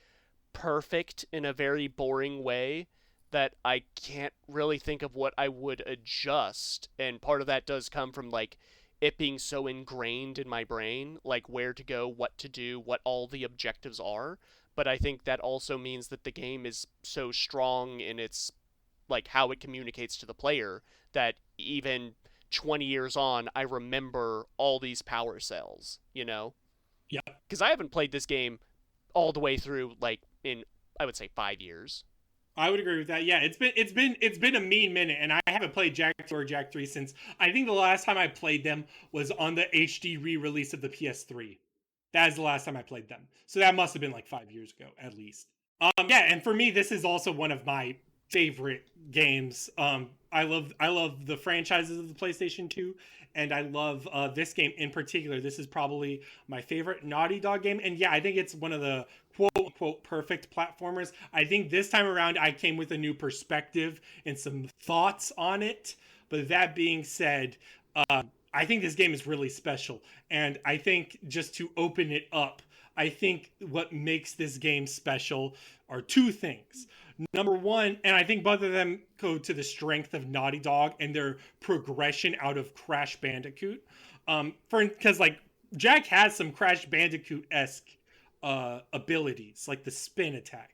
perfect in a very boring way that I can't really think of what I would adjust. And part of that does come from like it being so ingrained in my brain, like where to go, what to do, what all the objectives are. But I think that also means that the game is so strong in its like how it communicates to the player that even 20 years on, I remember all these power cells, you know? Yeah. Because I haven't played this game all the way through, like, in, I would say, 5 years. I would agree with that. Yeah, it's been a mean minute, and I haven't played Jak 2 or Jak 3 since I think the last time I played them was on the HD re-release of the PS3. That is the last time I played them. So that must have been like 5 years ago, at least. Yeah, and for me, this is also one of my favorite games. I love the franchises of the PlayStation 2, and I love this game in particular. This is probably my favorite Naughty Dog game, and yeah, I think it's one of the quote-unquote perfect platformers. I think this time around I came with a new perspective and some thoughts on it, but that being said, I think this game is really special, and I think just to open it up, I think what makes this game special are two things. Number one, and I think both of them go to the strength of Naughty Dog and their progression out of Crash Bandicoot. Because like Jak has some Crash Bandicoot-esque abilities, like the spin attack.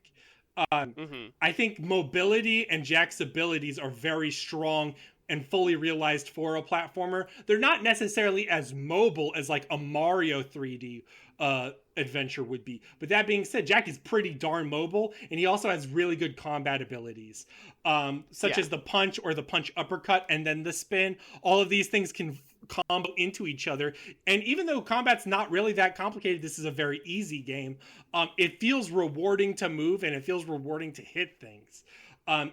I think mobility and Jak's abilities are very strong and fully realized for a platformer. They're not necessarily as mobile as like a Mario 3D adventure would be. But that being said, Jak is pretty darn mobile, and he also has really good combat abilities, such as the punch or the punch uppercut and then the spin. All of these things can combo into each other. And even though combat's not really that complicated, this is a very easy game. It feels rewarding to move, and it feels rewarding to hit things. And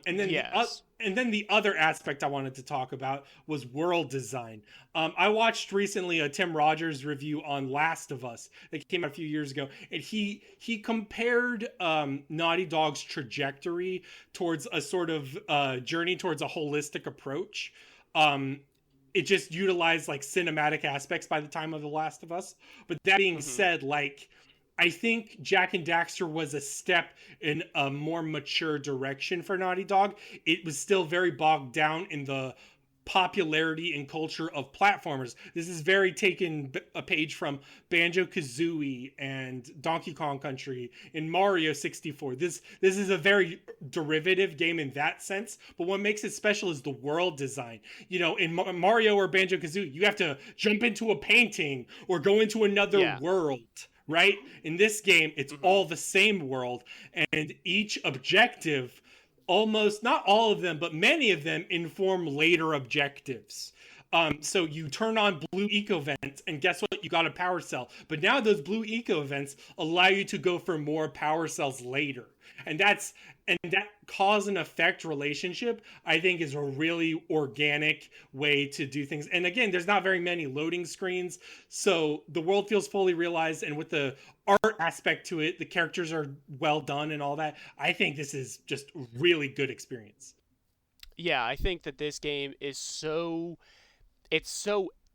then the other aspect I wanted to talk about was world design. I watched recently a Tim Rogers review on Last of Us that came out a few years ago, and he compared Naughty Dog's trajectory towards a sort of journey towards a holistic approach. It just utilized like cinematic aspects by the time of The Last of Us. But that being said, like, I think Jak and Daxter was a step in a more mature direction for Naughty Dog. It was still very bogged down in the popularity and culture of platformers. This is very taken a page from Banjo-Kazooie and Donkey Kong Country and Mario 64. This is a very derivative game in that sense, but what makes it special is the world design. You know, in Mario or Banjo-Kazooie, you have to jump into a painting or go into another world. Right? In this game, it's all the same world, and each objective, almost, not all of them, but many of them inform later objectives. So you turn on blue eco vents, and guess what? You got a power cell. But now those blue eco vents allow you to go for more power cells later. And that cause and effect relationship, I think, is a really organic way to do things. And again, there's not very many loading screens, so the world feels fully realized. And with the art aspect to it, the characters are well done and all that. I think this is just a really good experience. Yeah, I think that this game is so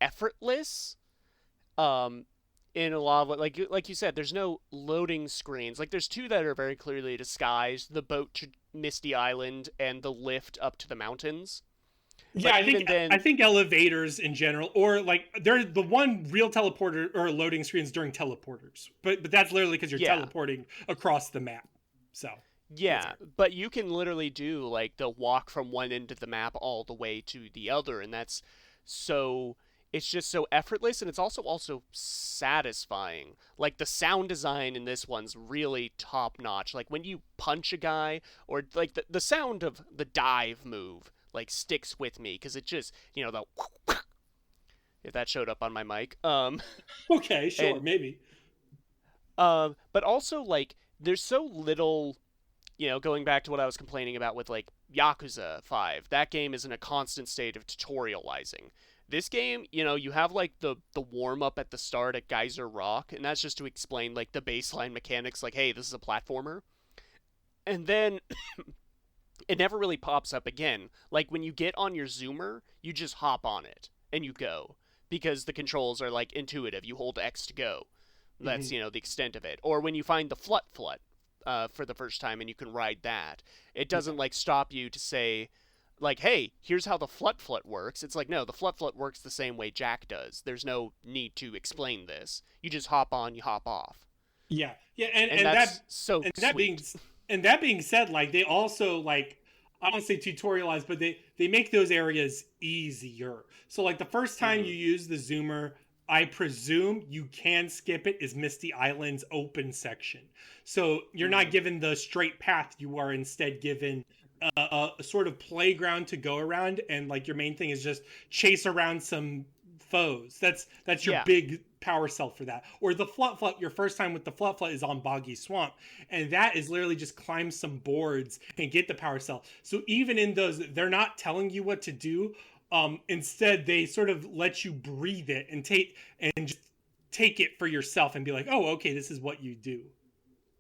effortless. in a lot of like you said, there's no loading screens. Like there's two that are very clearly disguised: the boat to Misty Island and the lift up to the mountains. Yeah, But even then, I think elevators in general, or like they're the one real teleporter or loading screens during teleporters. But that's literally because you're yeah, teleporting across the map. So that's yeah, fair. but you can literally do like the walk from one end of the map all the way to the other, and that's so it's just so effortless, and it's also satisfying. Like the sound design in this one's really top notch. Like when you punch a guy, or like the sound of the dive move like sticks with me because it just the if that showed up on my mic. Okay, sure, And maybe. but also like there's so little, going back to what I was complaining about with like Yakuza 5. That game is in a constant state of tutorializing. This game, you have like the warm up at the start at Geyser Rock, and that's just to explain like the baseline mechanics, like, hey, this is a platformer. And then it never really pops up again. Like when you get on your zoomer, you just hop on it and you go because the controls are like intuitive. You hold X to go. That's Hmm. the extent of it. Or when you find the flut flut for the first time and you can ride that, it Yeah. doesn't like stop you to say like, hey, here's how the flut flut works. It's like, no, the flut flut works the same way Jak does. There's no need to explain this. You just hop on, you hop off, Yeah, yeah, and that's so and that being sweet. and that being said, like they also like I don't say tutorialize, but they make those areas easier. So like the first time Hmm. you use the zoomer, I presume you can skip it is Misty Island's open section. So you're not Hmm. given the straight path. You are instead given a sort of playground to go around, and like your main thing is just chase around some foes. That's your Yeah. big power cell for that. Or the flut flut, your first time with the flut flut is on Boggy Swamp, and that is literally just climb some boards and get the power cell. So even in those, they're not telling you what to do. Instead, they sort of let you breathe it and just take it for yourself and be like, oh, okay, this is what you do.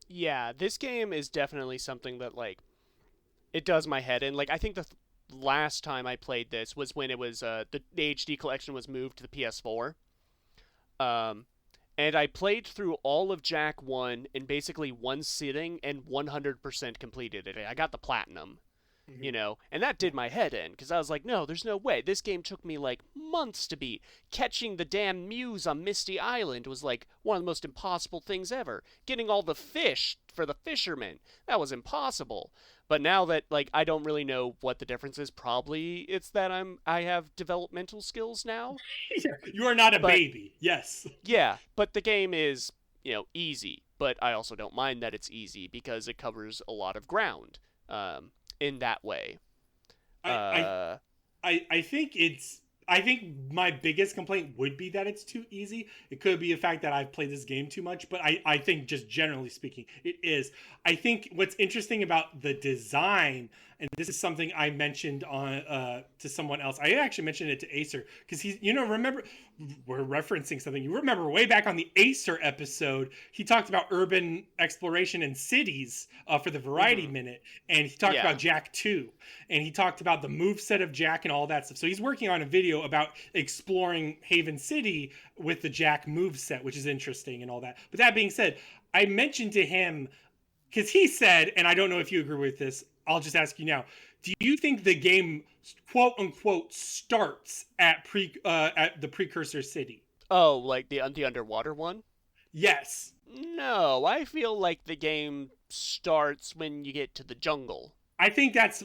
Yeah, this game is definitely something that like it does my head in. Like I think the last time I played this was when it was the HD collection was moved to the PS4. Um, and I played through all of Jak 1 in basically one sitting and 100% completed it. I got the platinum, Mhm. and that Yeah. did my head in because I was like, no, there's no way. This game took me like months to beat. Catching the damn Muse on Misty Island was like one of the most impossible things ever. Getting all the fish for the fishermen, that was impossible. But now that like I don't really know what the difference is, probably it's that I have developmental skills now. You are not a But baby. Yes. yeah, but the game is, easy. But I also don't mind that it's easy because it covers a lot of ground in that way. I, I Uh, I think I think my biggest complaint would be that it's too easy. It could be the fact that I've played this game too much, but I think just generally speaking, it is. I think what's interesting about the design, and this is something I mentioned on to someone else. I actually mentioned it to Acer because he's remember we're referencing something. You remember way back on the Acer episode, he talked about urban exploration and cities for the Variety mhm. Minute, and he talked Yeah. about Jak 2, and he talked about the move set of Jak and all that stuff. So he's working on a video about exploring Haven City with the Jak move set, which is interesting and all that. But that being said, I mentioned to him because he said, and I don't know if you agree with this. I'll just ask you now: do you think the game, quote unquote, starts at the Precursor City? Oh, like the underwater one? Yes. No, I feel like the game starts when you get to the jungle. I think that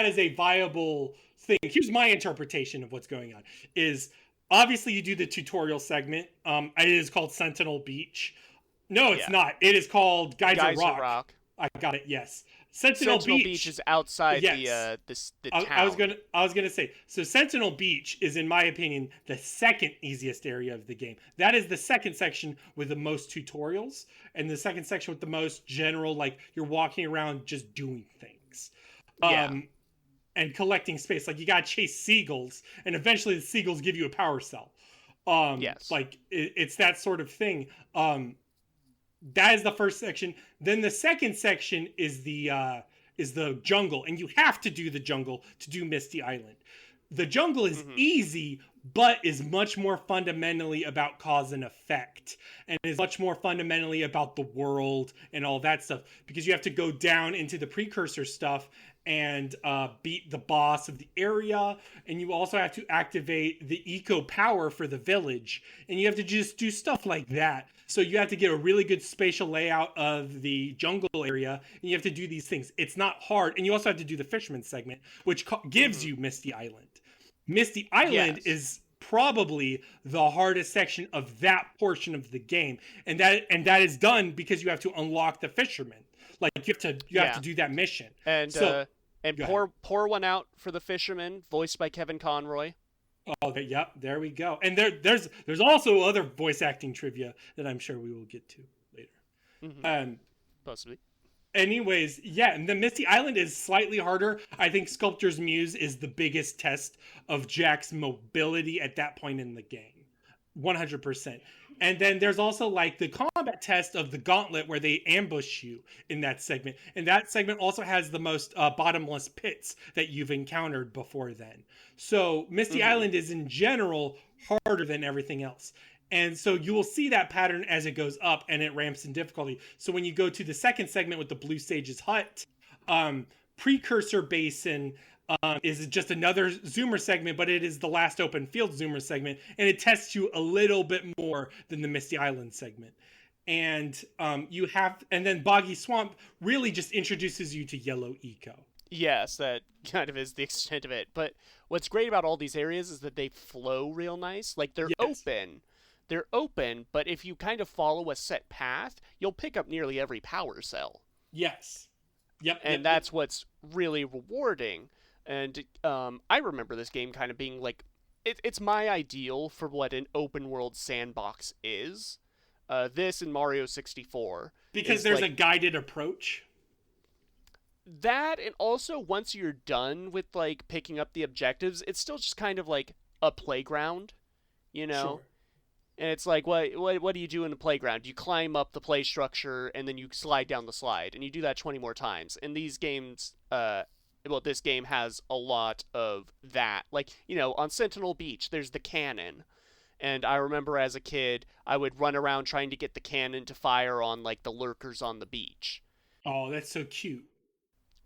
is a viable thing. Here's my interpretation of what's going on: is obviously you do the tutorial segment. It is called Sentinel Beach. No, it's Yeah. not. It is called Geyser Geyser Rock. Rock. I got it. Yes, Sentinel Sentinel Beach Beach. is outside Yes. the I was town. gonna say, so Sentinel Beach is, in my opinion, the second easiest area of the game. That is the second section with the most tutorials, and the second section with the most general, like you're walking around just doing things, Yeah. um, and collecting space. Like you gotta chase seagulls, and eventually the seagulls give you a power cell. Yes. Like it's that sort of thing. That is the first section. Then the second section is the jungle, and you have to do the jungle to do Misty Island. The jungle is Mhm. easy, but is much more fundamentally about cause and effect, and is much more fundamentally about the world and all that stuff, because you have to go down into the Precursor stuff and beat the boss of the area, and you also have to activate the eco power for the village, and you have to just do stuff like that. So you have to get a really good spatial layout of the jungle area, and you have to do these things. It's not hard, and you also have to do the fisherman segment, which gives you Misty Island. Misty Island is probably the hardest section of that portion of the game, and that is done because you have to unlock the fisherman. Like you have to do that mission. And pour one out for the fisherman, voiced by Kevin Conroy. Oh, yep, there we go. And there's also other voice acting trivia that I'm sure we will get to later. Possibly. Anyways, yeah, and the Misty Island is slightly harder. I think Sculptor's Muse is the biggest test of Jack's mobility at that point in the game. 100%. And then there's also like the combat test of the gauntlet where they ambush you in that segment. And that segment also has the most bottomless pits that you've encountered before then. So Misty Island is in general harder than everything else. And so you will see that pattern as it goes up and it ramps in difficulty. So when you go to the second segment with the Blue Sage's Hut, Precursor Basin is just another Zoomer segment, but it is the last open field Zoomer segment, and it tests you a little bit more than the Misty Island segment. And and then Boggy Swamp really just introduces you to Yellow Eco. Yes, that kind of is the extent of it. But what's great about all these areas is that they flow real nice. Like they're open. They're open, but if you kind of follow a set path, you'll pick up nearly every power cell. Yes. Yep. And that's what's really rewarding. And I remember this game kind of being like, it's my ideal for what an open world sandbox is. This and Mario 64. Because there's like a guided approach. That, and also once you're done with like picking up the objectives, it's still just kind of like a playground, you know? Sure. And it's like, what do you do in the playground? You climb up the play structure, and then you slide down the slide, and you do that 20 more times. And these games, this game has a lot of that. Like, you know, on Sentinel Beach, there's the cannon. And I remember as a kid, I would run around trying to get the cannon to fire on, like, the lurkers on the beach. Oh, that's so cute.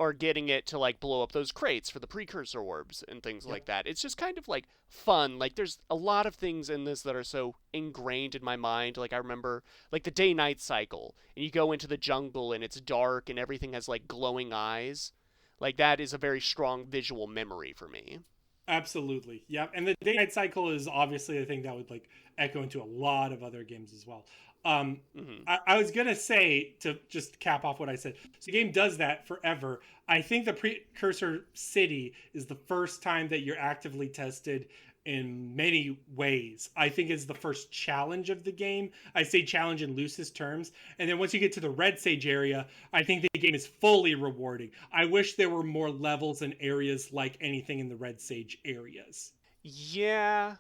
Or getting it to, like, blow up those crates for the precursor orbs and things like that. It's just kind of, like, fun. Like, there's a lot of things in this that are so ingrained in my mind. Like, I remember, like, the day-night cycle. And you go into the jungle, and it's dark, and everything has, like, glowing eyes. Like, that is a very strong visual memory for me. Absolutely. Yeah. And the day-night cycle is obviously a thing that would, like, echo into a lot of other games as well. I was gonna say, to just cap off what I said, so the game does that forever. I think the Precursor City is the first time that you're actively tested in many ways. I think it's the first challenge of the game. I say challenge in loosest terms. And then once you get to the Red Sage area, I think the game is fully rewarding. I wish there were more levels and areas like anything in the Red Sage areas. Yeah.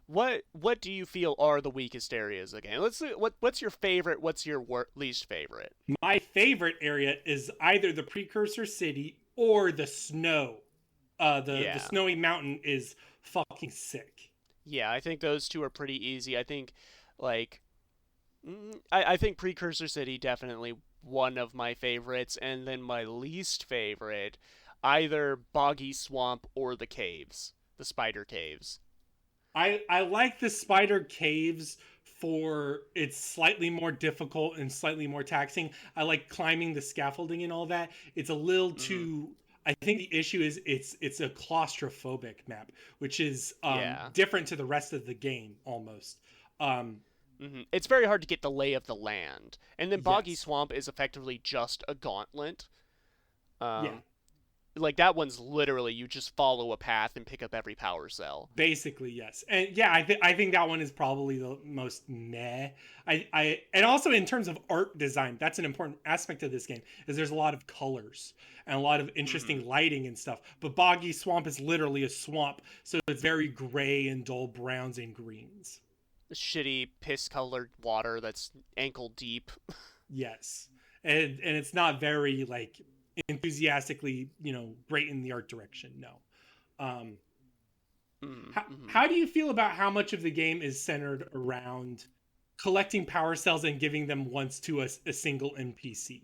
What do you feel are the weakest areas again? Let's see, what's your favorite? What's your least favorite? My favorite area is either the Precursor City or the snow. The snowy mountain is fucking sick. Yeah, I think those two are pretty easy. I think, like, I think Precursor City definitely one of my favorites, and then my least favorite, either Boggy Swamp or the caves, the spider caves. I like the spider caves for it's slightly more difficult and slightly more taxing. I like climbing the scaffolding and all that. It's a little too. I think the issue is it's a claustrophobic map, which is different to the rest of the game almost. It's very hard to get the lay of the land, and then Boggy Swamp is effectively just a gauntlet. Like, that one's literally you just follow a path and pick up every power cell. Basically, yes. And yeah, I think that one is probably the most meh. And also in terms of art design, that's an important aspect of this game, is there's a lot of colors and a lot of interesting lighting and stuff. But Boggy Swamp is literally a swamp, so it's very gray and dull browns and greens. Shitty piss-colored water that's ankle deep. Yes. And it's not very, like, enthusiastically, great in the art direction. No. How do you feel about how much of the game is centered around collecting power cells and giving them once to a single NPC?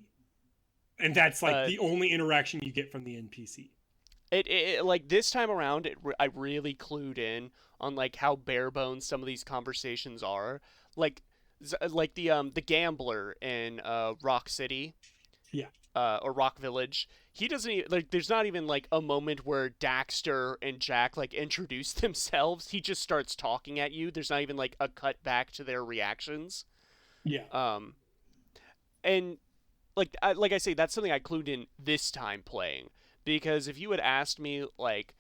And that's like the only interaction you get from the NPC. It like this time around, I really clued in on like how bare bones some of these conversations are. Like the gambler in Rock City, Yeah. or Rock Village. He doesn't even, like. There's not even like a moment where Daxter and Jak like introduce themselves. He just starts talking at you. There's not even like a cut back to their reactions. Yeah. And like I say, that's something I clued in this time playing, because if you had asked me like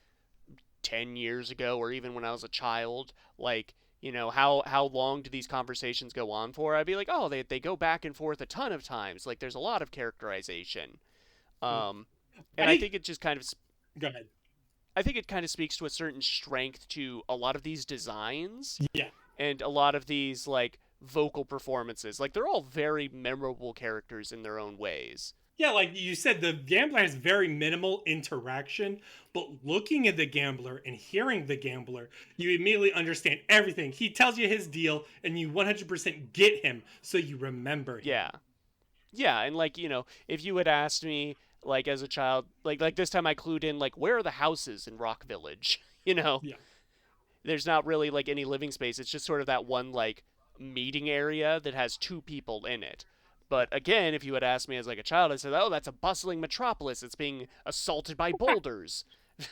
10 years ago, or even when I was a child, like, how long do these conversations go on for, I'd be like, oh, they go back and forth a ton of times, like there's a lot of characterization. And I think it just kind of Go ahead. I think it kind of speaks to a certain strength to a lot of these designs. Yeah. And a lot of these like vocal performances. Like, they're all very memorable characters in their own ways. Yeah, like you said, the gambler has very minimal interaction, but looking at the gambler and hearing the gambler, you immediately understand everything. He tells you his deal, and you 100% get him, so you remember him. Yeah. Yeah, and like, if you had asked me, like, as a child, like this time I clued in, like, where are the houses in Rock Village? Yeah. There's not really, like, any living space. It's just sort of that one, like, meeting area that has 2 people in it. But again, if you had asked me as like a child, I said, oh, that's a bustling metropolis. It's being assaulted by boulders. I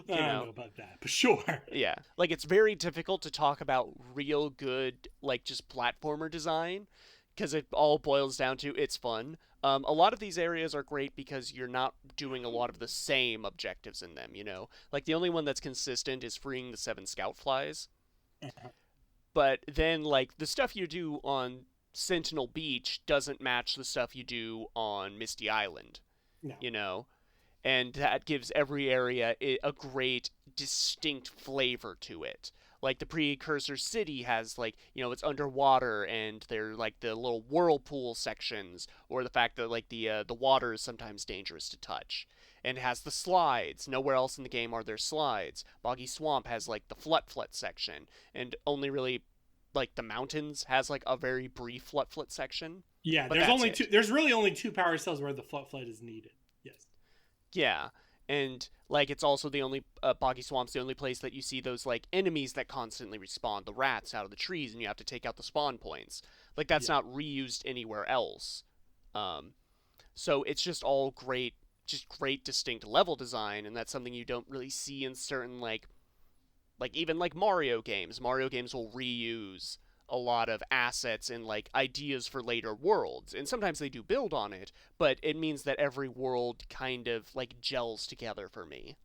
don't know about that, but sure. Yeah. Like, it's very difficult to talk about real good, like, just platformer design, because it all boils down to it's fun. A lot of these areas are great because you're not doing a lot of the same objectives in them, Like, the only one that's consistent is freeing the 7 scout flies. But then, like, the stuff you do on Sentinel Beach doesn't match the stuff you do on Misty Island, No. And that gives every area a great, distinct flavor to it. Like, the Precursor City has, like, it's underwater, and they're, like, the little whirlpool sections, or the fact that, like, the water is sometimes dangerous to touch. And it has the slides. Nowhere else in the game are there slides. Boggy Swamp has, like, the Flut section, and only really, like, the mountains has, like, a very brief Flut section. Yeah, there's really only 2 power cells where the Flut is needed. Yes. Yeah, and, like, it's also the only, Boggy Swamp's the only place that you see those, like, enemies that constantly respawn, the rats out of the trees, and you have to take out the spawn points. Like, that's not reused anywhere else. So it's just all great distinct level design, and that's something you don't really see in certain, like even like Mario games. Mario games will reuse a lot of assets and like ideas for later worlds, and sometimes they do build on it, but it means that every world kind of like gels together for me.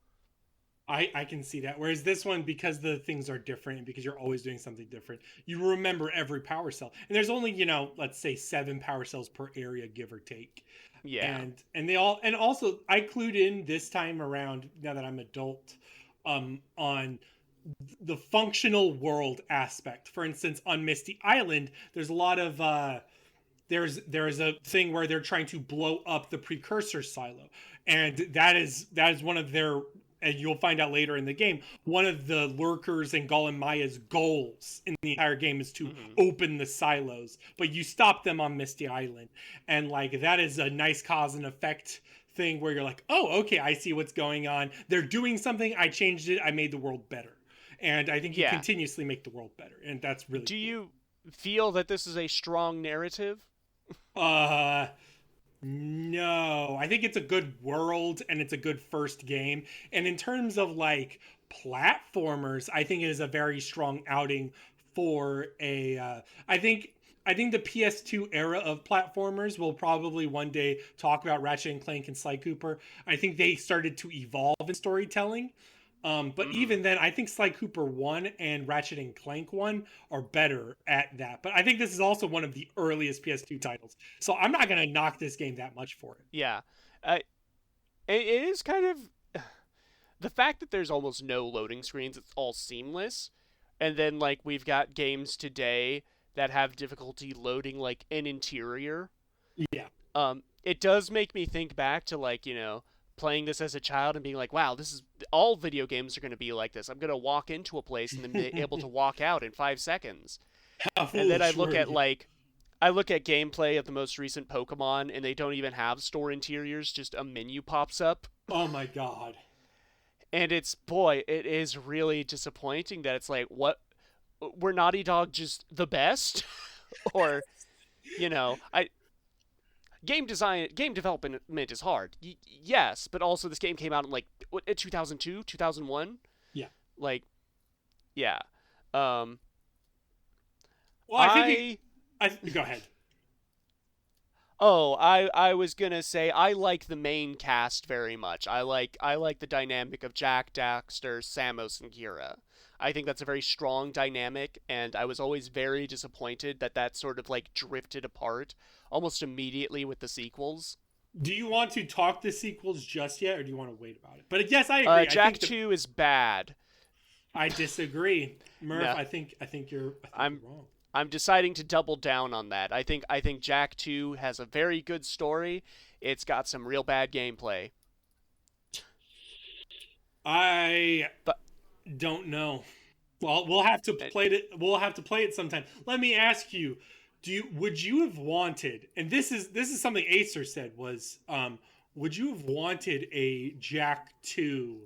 I can see that. Whereas this one, because the things are different and because you're always doing something different, you remember every power cell. And there's only, let's say 7 power cells per area, give or take. Yeah. And they all, and also I clued in this time around, now that I'm adult, on the functional world aspect. For instance, on Misty Island, there's a lot of there's a thing where they're trying to blow up the Precursor silo, and that is one of their, and you'll find out later in the game, one of the lurkers and Golem Maya's goals in the entire game is to open the silos, but you stop them on Misty Island, and like that is a nice cause and effect thing where you're like, oh, okay, I see what's going on. They're doing something. I changed it. I made the world better. And I think you continuously make the world better, and that's really cool. You feel that this is a strong narrative? No. I think it's a good world, and it's a good first game. And in terms of, like, platformers, I think it is a very strong outing for a... I think the PS2 era of platformers will probably one day talk about Ratchet and Clank and Sly Cooper. I think they started to evolve in storytelling. But even then, I think Sly Cooper 1 and Ratchet and Clank 1 are better at that. But I think this is also one of the earliest PS2 titles. So I'm not going to knock this game that much for it. Yeah. It is kind of... The fact that there's almost no loading screens, it's all seamless. And then, like, we've got games today that have difficulty loading, like, an interior. Yeah. It does make me think back to, like, playing this as a child and being like, wow, this is all video games are going to be like this. I'm going to walk into a place and then be able to walk out in 5 seconds. And then I look at gameplay of the most recent Pokemon, and they don't even have store interiors, just a menu pops up. Oh my god. And it is really disappointing that it's like, what, were Naughty Dog just the best? Or, game development is hard. Yes, but also this game came out in like 2002, 2001. Yeah. Like, yeah. Well, I go ahead. Oh, I was gonna say I like the main cast very much. I like the dynamic of Jak, Daxter, Samus, and Kira. I think that's a very strong dynamic, and I was always very disappointed that sort of like drifted apart almost immediately with the sequels. Do you want to talk the sequels just yet, or do you want to wait about it? But yes, I agree. Jak 2 is bad. I disagree, Murph. No. I think you're I'm wrong. I'm deciding to double down on that. I think Jak 2 has a very good story. It's got some real bad gameplay. But don't know. Well, we'll have to play it. We'll have to play it sometime. Let me ask you: would you have wanted? And this is something Acer said was, would you have wanted a Jak 2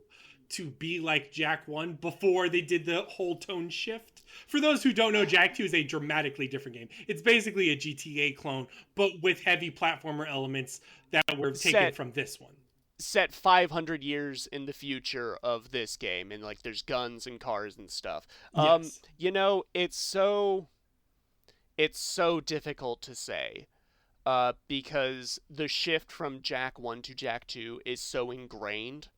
to be like Jak 1 before they did the whole tone shift? For those who don't know, Jak 2 is a dramatically different game. It's basically a GTA clone, but with heavy platformer elements that were taken from this one. Set 500 years in the future of this game, and like there's guns and cars and stuff. Yes. It's so difficult to say, because the shift from Jak 1 to Jak 2 is so ingrained.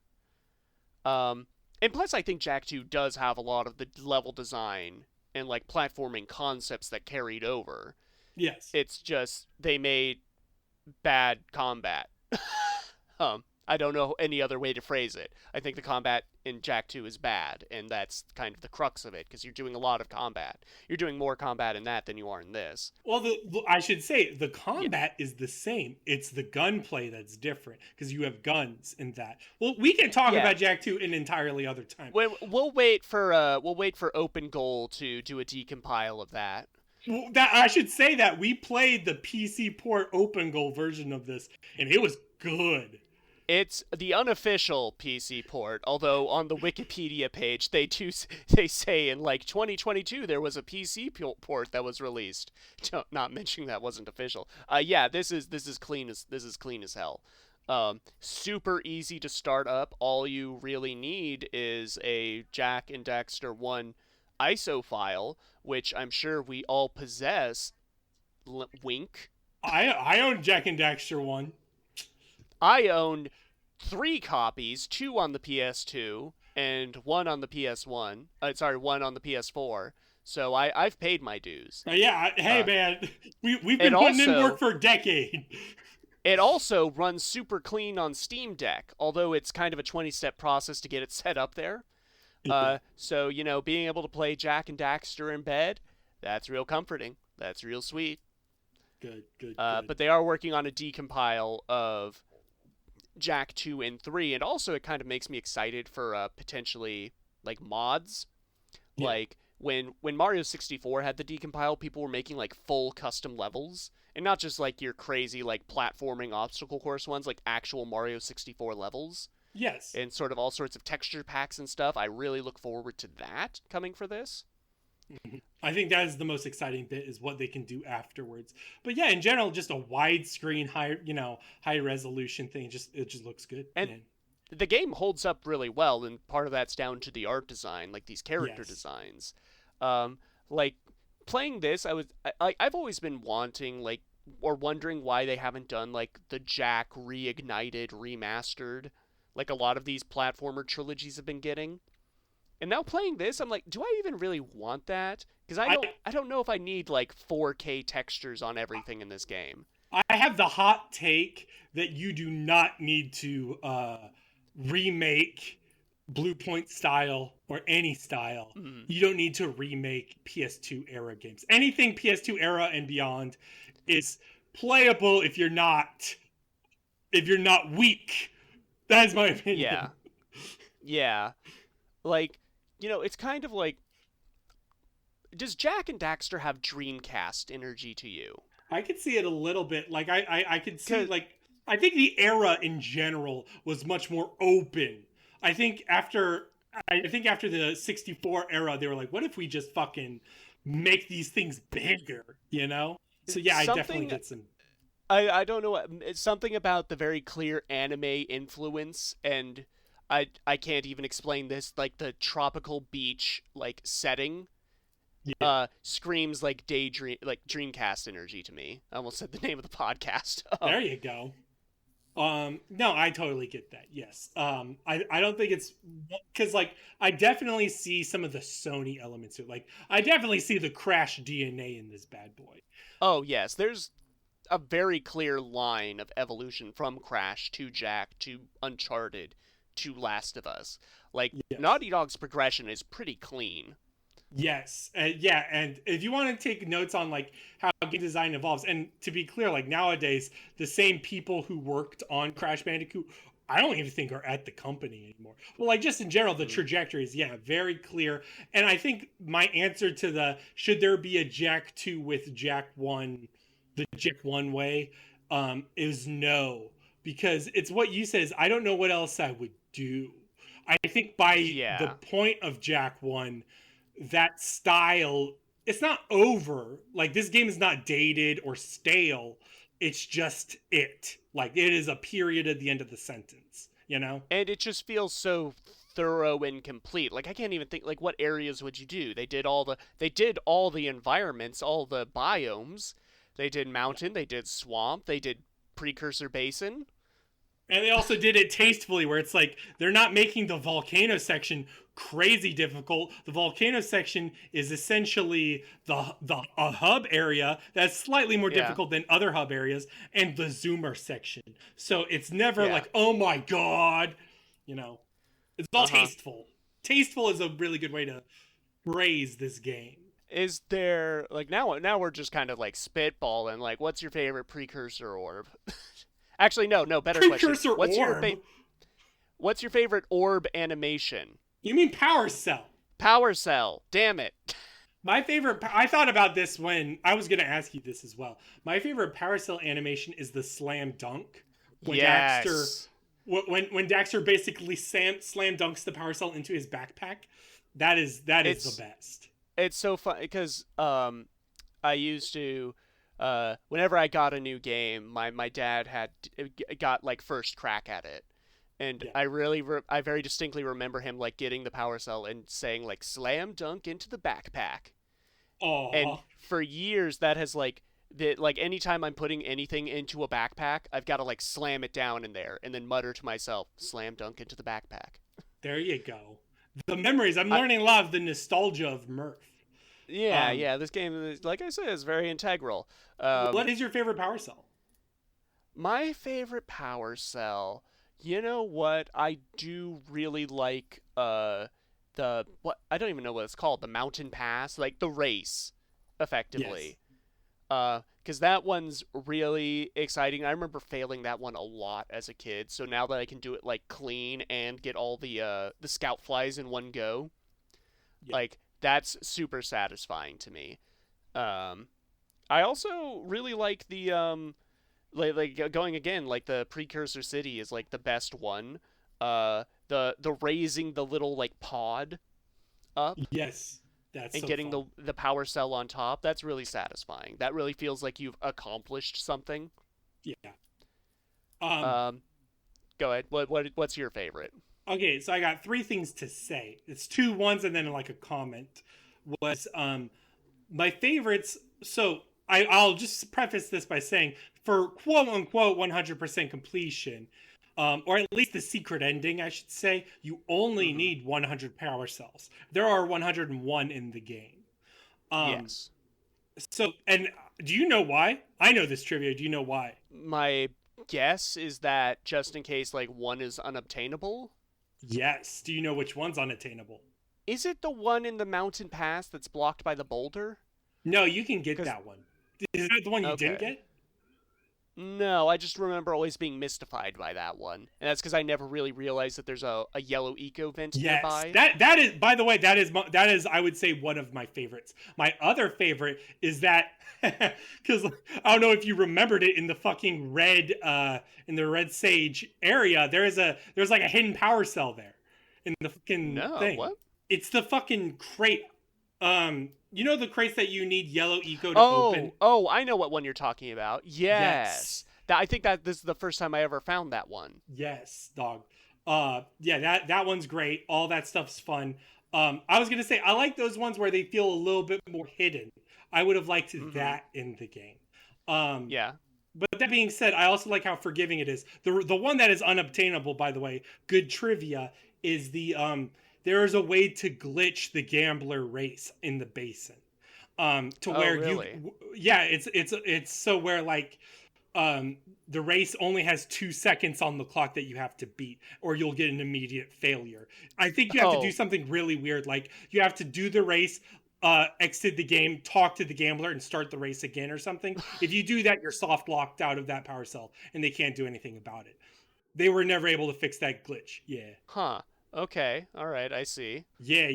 And plus, I think Jak 2 does have a lot of the level design and like platforming concepts that carried over. Yes. It's just they made bad combat. I don't know any other way to phrase it. I think the combat in Jak 2 is bad, and that's kind of the crux of it, because you're doing a lot of combat. You're doing more combat in that than you are in this. Well, I should say the combat is the same. It's the gunplay that's different, because you have guns in that. Well, we can talk about Jak 2 an entirely other time. We'll wait for Open Goal to do a decompile of that. Well, I should say that we played the PC port Open Goal version of this, and it was good. It's the unofficial PC port, although on the Wikipedia page they say in like 2022 there was a PC port that was released. Not mentioning that wasn't official. This is clean as hell. Super easy to start up. All you really need is a Jak and Daxter 1 ISO file, which I'm sure we all possess. Wink. I own Jak and Daxter 1. I own 3 copies, 2 on the PS2 and 1 on the PS1. 1 on the PS4. So I've paid my dues. Man, we've been putting in work for a decade. It also runs super clean on Steam Deck, although it's kind of a 20-step process to get it set up there. So, being able to play Jak and Daxter in bed, that's real comforting. That's real sweet. Good. But they are working on a decompile of Jak 2 and 3, and also it kind of makes me excited for potentially like mods. Yeah. Like when Mario 64 had the decompile, people were making like full custom levels, and not just like your crazy like platforming obstacle course ones, like actual Mario 64 levels. Yes. And sort of all sorts of texture packs and stuff. I really look forward to that coming for this. I think that is the most exciting bit, is what they can do afterwards. But yeah, in general, just a widescreen, high resolution thing. It just looks good. And the game holds up really well, and part of that's down to the art design, like these character designs. Like playing this, I've always been wanting or wondering why they haven't done like the Jak Reignited remastered, like a lot of these platformer trilogies have been getting. And now playing this, I'm like, do I even really want that? Because I don't know if I need like 4K textures on everything in this game. I have the hot take that you do not need to remake Blue Point style or any style. You don't need to remake PS2 era games. Anything PS2 era and beyond is playable if you're not weak That's my opinion. Yeah. Yeah. Like, it's kind of like, does Jak and Daxter have Dreamcast energy to you? I could see it a little bit. Like I could see 'Cause- like I think the era in general was much more open. I think after the 64 era, they were like, what if we just fucking make these things bigger, you know? So yeah, I definitely get some. I don't know it's something about the very clear anime influence, and I can't even explain this, like the tropical beach like setting screams like daydream, like Dreamcast energy to me. I almost said the name of the podcast. There you go. No, I totally get that. Yes. I don't think it's because like I definitely see some of the Sony elements here. Like I definitely see the Crash DNA in this bad boy. Oh yes, there's a very clear line of evolution from Crash to Jak to Uncharted to Last of Us. Like Yes. Naughty Dog's progression is pretty clean. Yes, yeah, and if you want to take notes on like how game design evolves, and to be clear, like nowadays, the same people who worked on Crash Bandicoot, I don't even think are at the company anymore. Well, like just in general, the trajectory is very clear, and I think my answer to the should there be a Jak 2 with Jak 1, the Jak 1 way, is no, because it's what you said. Is I don't know what else I would do. I think by the point of Jak 1. That style, it's not over. Like this game is not dated or stale. It's just it. Like it is a period at the end of the sentence, you know? And it just feels so thorough and complete. Like I can't even think like what areas would you do? They did all the environments, all the biomes. They did mountain, they did swamp, they did Precursor Basin. And they also did it tastefully where it's like they're not making the volcano section crazy difficult. The volcano section is essentially a hub area that's slightly more difficult than other hub areas, and the zoomer section. So it's never like, oh my god, you know. It's all tasteful. Tasteful is a really good way to phrase this game. Is there like now we're just kind of like spitballing, like what's your favorite Precursor orb? Actually, no, better Precursor question. What's your favorite orb animation? You mean Power Cell? Power Cell. Damn it. My favorite. I thought about this when I was going to ask you this as well. My favorite Power Cell animation is the slam dunk. When Daxter, when Daxter basically slam dunks the Power Cell into his backpack. That is the best. It's so fun because I used to. Whenever I got a new game, my dad had got like first crack at it, and I very distinctly remember him like getting the Power Cell and saying like slam dunk into the backpack. Oh. And for years that has like anytime I'm putting anything into a backpack, I've got to like slam it down in there and then mutter to myself, slam dunk into the backpack. There you go. The memories. I'm learning a lot of the nostalgia of Murph. Yeah, this game, like I said, is very integral. What is your favorite Power Cell? My favorite Power Cell, you know what? I do really like I don't even know what it's called, the Mountain Pass, like the race, effectively. Because that one's really exciting. I remember failing that one a lot as a kid, so now that I can do it like clean and get all the scout flies in one go, like that's super satisfying to me. I also really like the like going again, like the Precursor City is like the best one. The raising the little like pod up. Yes. That's and so getting fun. the Power Cell on top, that's really satisfying. That really feels like you've accomplished something. Yeah. Go ahead. What's your favorite? Okay, so I got 3 things to say. It's 2 ones and then like a comment. Was my favorites. So I'll just preface this by saying for quote unquote 100% completion, or at least the secret ending, I should say, you only need 100 power cells. There are 101 in the game. Yes. So, and do you know why? I know this trivia. Do you know why? My guess is that just in case like one is unobtainable. Yes. Do you know which one's unattainable? Is it the one in the mountain pass that's blocked by the boulder? No, you can get that one. Is that the one you didn't get? No, I just remember always being mystified by that one, and that's because I never really realized that there's a yellow eco vent Yes, nearby. that is. By the way, that is I would say one of my favorites. My other favorite is that because I don't know if you remembered it in the fucking red in the red sage area. There's like a hidden power cell there in the fucking No, thing. what? It's the fucking crate. You know the crates that you need yellow eco to open. Oh, I know what one you're talking about. Yes. Yes. I think that this is the first time I ever found that one. Yes, dog. Yeah, that one's great. All that stuff's fun. I was gonna say I like those ones where they feel a little bit more hidden. I would have liked that in the game. Yeah. But that being said, I also like how forgiving it is. The one that is unobtainable, by the way, good trivia, is there is a way to glitch the gambler race in the basin. To where really? it's so where like the race only has 2 seconds on the clock that you have to beat, or you'll get an immediate failure. I think you have to do something really weird, like you have to do the race, exit the game, talk to the gambler, and start the race again or something. If you do that, you're soft locked out of that power cell, and they can't do anything about it. They were never able to fix that glitch. Yeah. Huh. Okay. All right. I see. Yeah.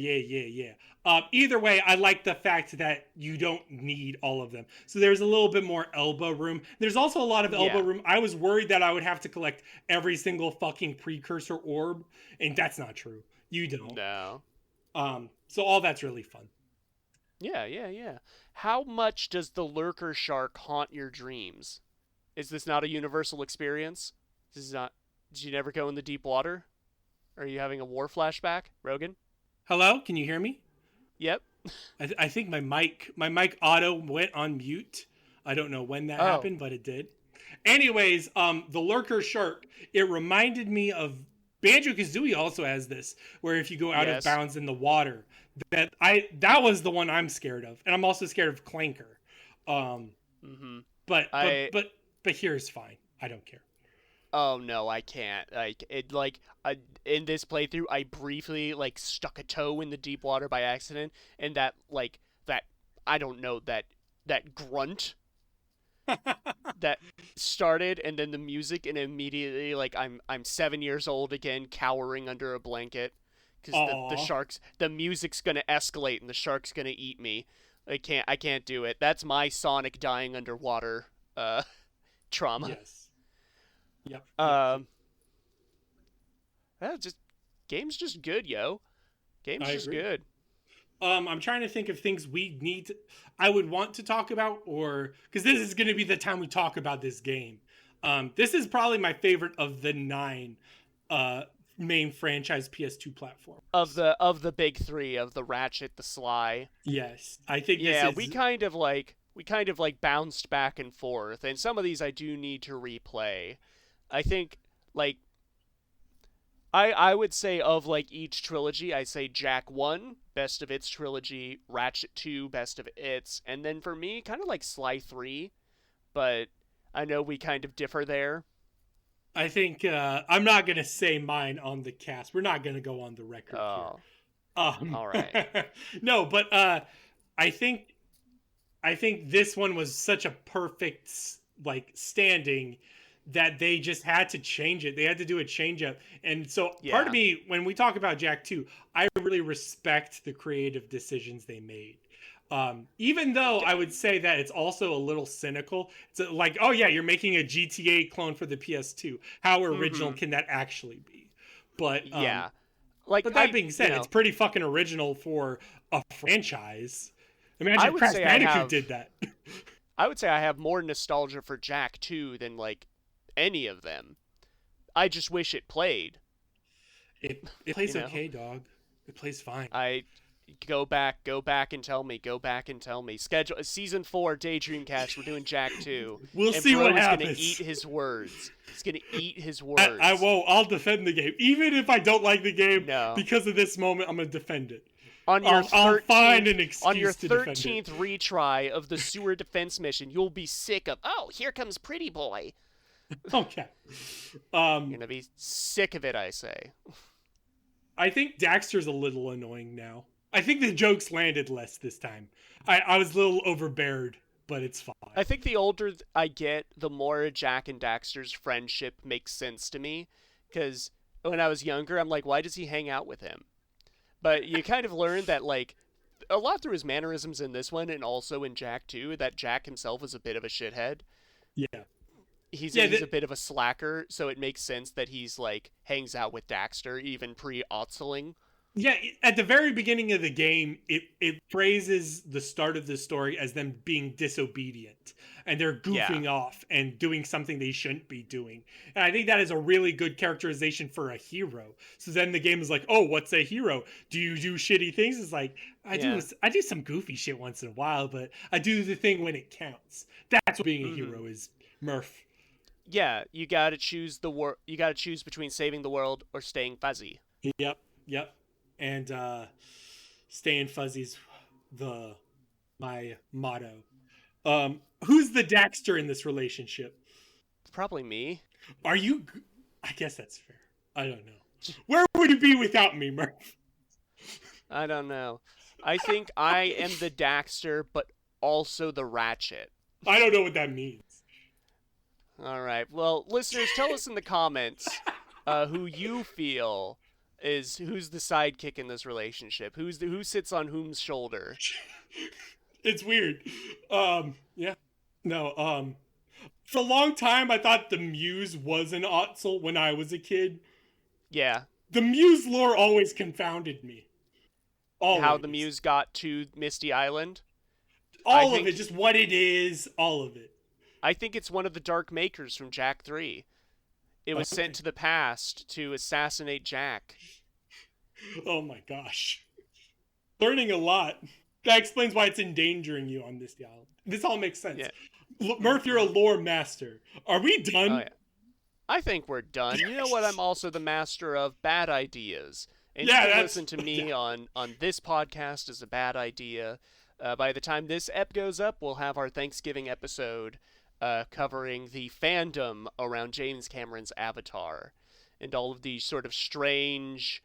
Either way, I like the fact that you don't need all of them. So there's a little bit more elbow room. There's also a lot of elbow room. I was worried that I would have to collect every single fucking precursor orb, and that's not true. You don't. No. So all that's really fun. Yeah. How much does the lurker shark haunt your dreams? Is this not a universal experience? This is not. Did you never go in the deep water? Are you having a war flashback, Rogan? Hello, can you hear me? Yep. I think my mic auto went on mute. I don't know when that happened, but it did. Anyways, the lurker shark, it reminded me of Banjo-Kazooie also has this, where if you go out of bounds in the water, that was the one I'm scared of, and I'm also scared of Clanker. But here's fine. I don't care. Oh no, I can't. In this playthrough, I briefly stuck a toe in the deep water by accident, and that I don't know that grunt that started, and then the music, and immediately I'm 7 years old again, cowering under a blanket because the music's gonna escalate and the shark's gonna eat me. I can't do it. That's my Sonic dying underwater trauma. Yes. Yep. Game's just good, yo. Game's I just agree. good. I'm trying to think of things I would want to talk about, or because this is going to be the time we talk about this game. This is probably my favorite of the 9 main franchise PS2 platforms. Of the big 3 of the Ratchet, the Sly. Yes, I think. We kind of bounced back and forth, and some of these I do need to replay. I think I would say of each trilogy, I say Jak 1, best of its trilogy, Ratchet 2, best of its, and then for me, kind of Sly 3, but I know we kind of differ there. I think I'm not gonna say mine on the cast. We're not gonna go on the record here. All right. No, but I think this one was such a perfect standing that they just had to change it. They had to do a change up. And so part of me, when we talk about Jak 2, I really respect the creative decisions they made. Even though I would say that it's also a little cynical. It's oh yeah, you're making a GTA clone for the PS2. How original can that actually be? But but that being said, it's pretty fucking original for a franchise. Imagine Crash Bandicoot did that. I would say I have more nostalgia for Jak 2 than any of them. I just wish it played. It plays okay, dog. It plays fine. Go back and tell me. Schedule season 4 Daydreamcast. We're doing Jak 2. We'll see what happens. Gonna eat his words. He's gonna eat his words. I won't. I'll defend the game, even if I don't like the game. No. Because of this moment, I'm gonna defend it. I'll find an excuse on your to defend 13th retry of the sewer defense mission, you'll be sick of. Oh, here comes Pretty Boy. Okay. You're gonna be sick of it, I say. I think Daxter's a little annoying now. I think the jokes landed less this time. I was a little overbeared but it's fine. I think the older I get, the more Jak and Daxter's friendship makes sense to me. Because when I was younger, I'm like, why does he hang out with him? But you kind of learn that, like, a lot through his mannerisms in this one and also in Jak 2, that Jak himself is a bit of a shithead. Yeah. He's a bit of a slacker, so it makes sense that he's, like, hangs out with Daxter, even pre-Otzeling. Yeah, at the very beginning of the game, it phrases the start of the story as them being disobedient. And they're goofing off and doing something they shouldn't be doing. And I think that is a really good characterization for a hero. So then the game is like, oh, what's a hero? Do you do shitty things? It's like, I do some goofy shit once in a while, but I do the thing when it counts. That's what being a hero is, Murph. Yeah, you gotta choose you gotta choose between saving the world or staying fuzzy. Yep. And staying fuzzy's my motto. Who's the Daxter in this relationship? Probably me. Are you? I guess that's fair. I don't know. Where would you be without me, Murph? I don't know. I think I am the Daxter, but also the Ratchet. I don't know what that means. All right. Well, listeners, tell us in the comments who you feel who's the sidekick in this relationship. Who sits on whom's shoulder? It's weird. Yeah. No. For a long time, I thought the Muse was an Otzel when I was a kid. Yeah. The Muse lore always confounded me. Always. How the Muse got to Misty Island? All of it, just what it is, all of it. I think it's one of the Dark Makers from Jak 3. It was sent to the past to assassinate Jak. Oh my gosh. Learning a lot. That explains why it's endangering you on this island. This all makes sense. Yeah. Murph, you're a lore master. Are we done? Oh, yeah. I think we're done. You know what? I'm also the master of bad ideas. And you can listen to me on this podcast as a bad idea. By the time this ep goes up, we'll have our Thanksgiving episode covering the fandom around James Cameron's Avatar and all of these sort of strange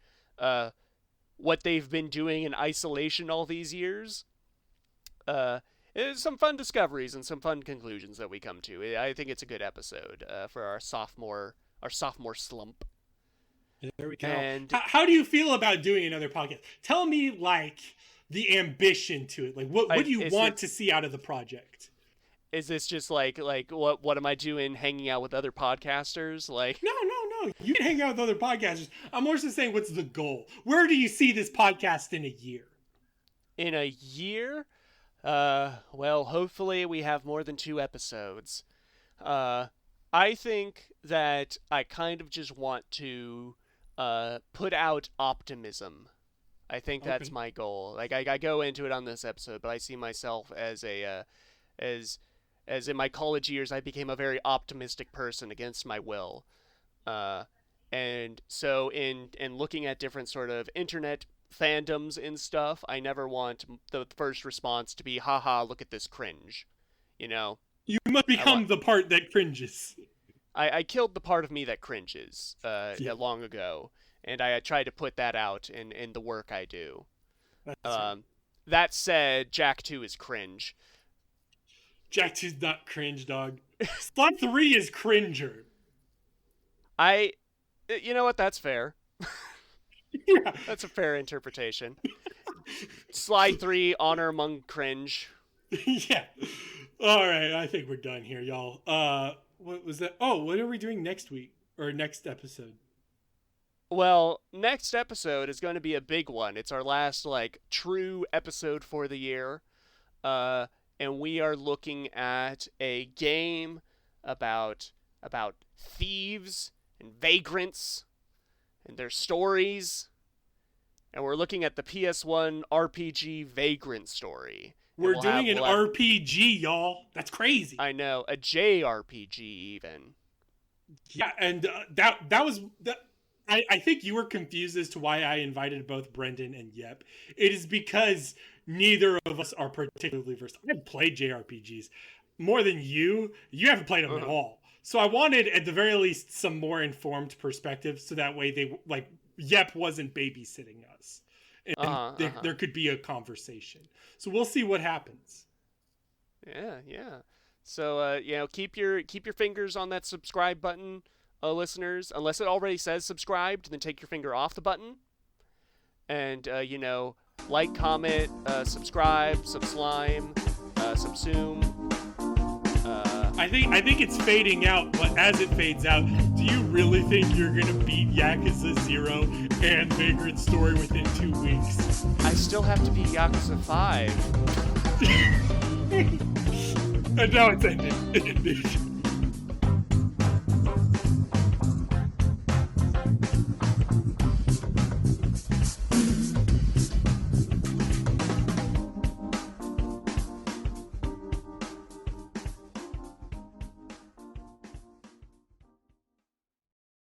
what they've been doing in isolation all these years. Some fun discoveries and some fun conclusions that we come to. I think it's a good episode for our sophomore slump. There we go. And how do you feel about doing another podcast? Tell me, like, the ambition to it. Like, what do you want to see out of the project? Is this just like what am I doing hanging out with other podcasters? Like No. You can hang out with other podcasters. I'm more so saying, what's the goal? Where do you see this podcast in a year? In a year? Well, hopefully we have more than 2 episodes. I think that I kind of just want to put out optimism. I think that's my goal. Like I go into it on this episode, but I see myself as as in my college years, I became a very optimistic person against my will. And so in looking at different sort of internet fandoms and stuff, I never want the first response to be, haha, look at this cringe. You know? You must become the part that cringes. I killed the part of me that cringes long ago, and I tried to put that out in the work I do. That said, Jak 2 is cringe. Jak 2's not cringe, dog. Slot 3 is cringer. You know what? That's fair. Yeah. That's a fair interpretation. Slide 3, honor among cringe. Yeah. All right, I think we're done here, y'all. What was that? Oh, what are we doing next week or next episode? Well, next episode is going to be a big one. It's our last true episode for the year. And we are looking at a game about thieves and vagrants and their stories. And we're looking at the PS1 RPG Vagrant story. We're doing an RPG, y'all. That's crazy. I know, a JRPG even. Yeah, and that was that. I think you were confused as to why I invited both Brendan and Yep. It is because neither of us are particularly versed. I've played JRPGs more than you. You haven't played them at all. So I wanted, at the very least, some more informed perspective, so that way Yep wasn't babysitting us. And there could be a conversation. So we'll see what happens. Yeah. So keep your fingers on that subscribe button, listeners. Unless it already says subscribed, then take your finger off the button. And like, comment, subscribe, subslime, subsume. I think it's fading out, but as it fades out, do you really think you're gonna beat Yakuza 0 and Vagrant Story within 2 weeks? I still have to beat Yakuza 5. And now it's ended.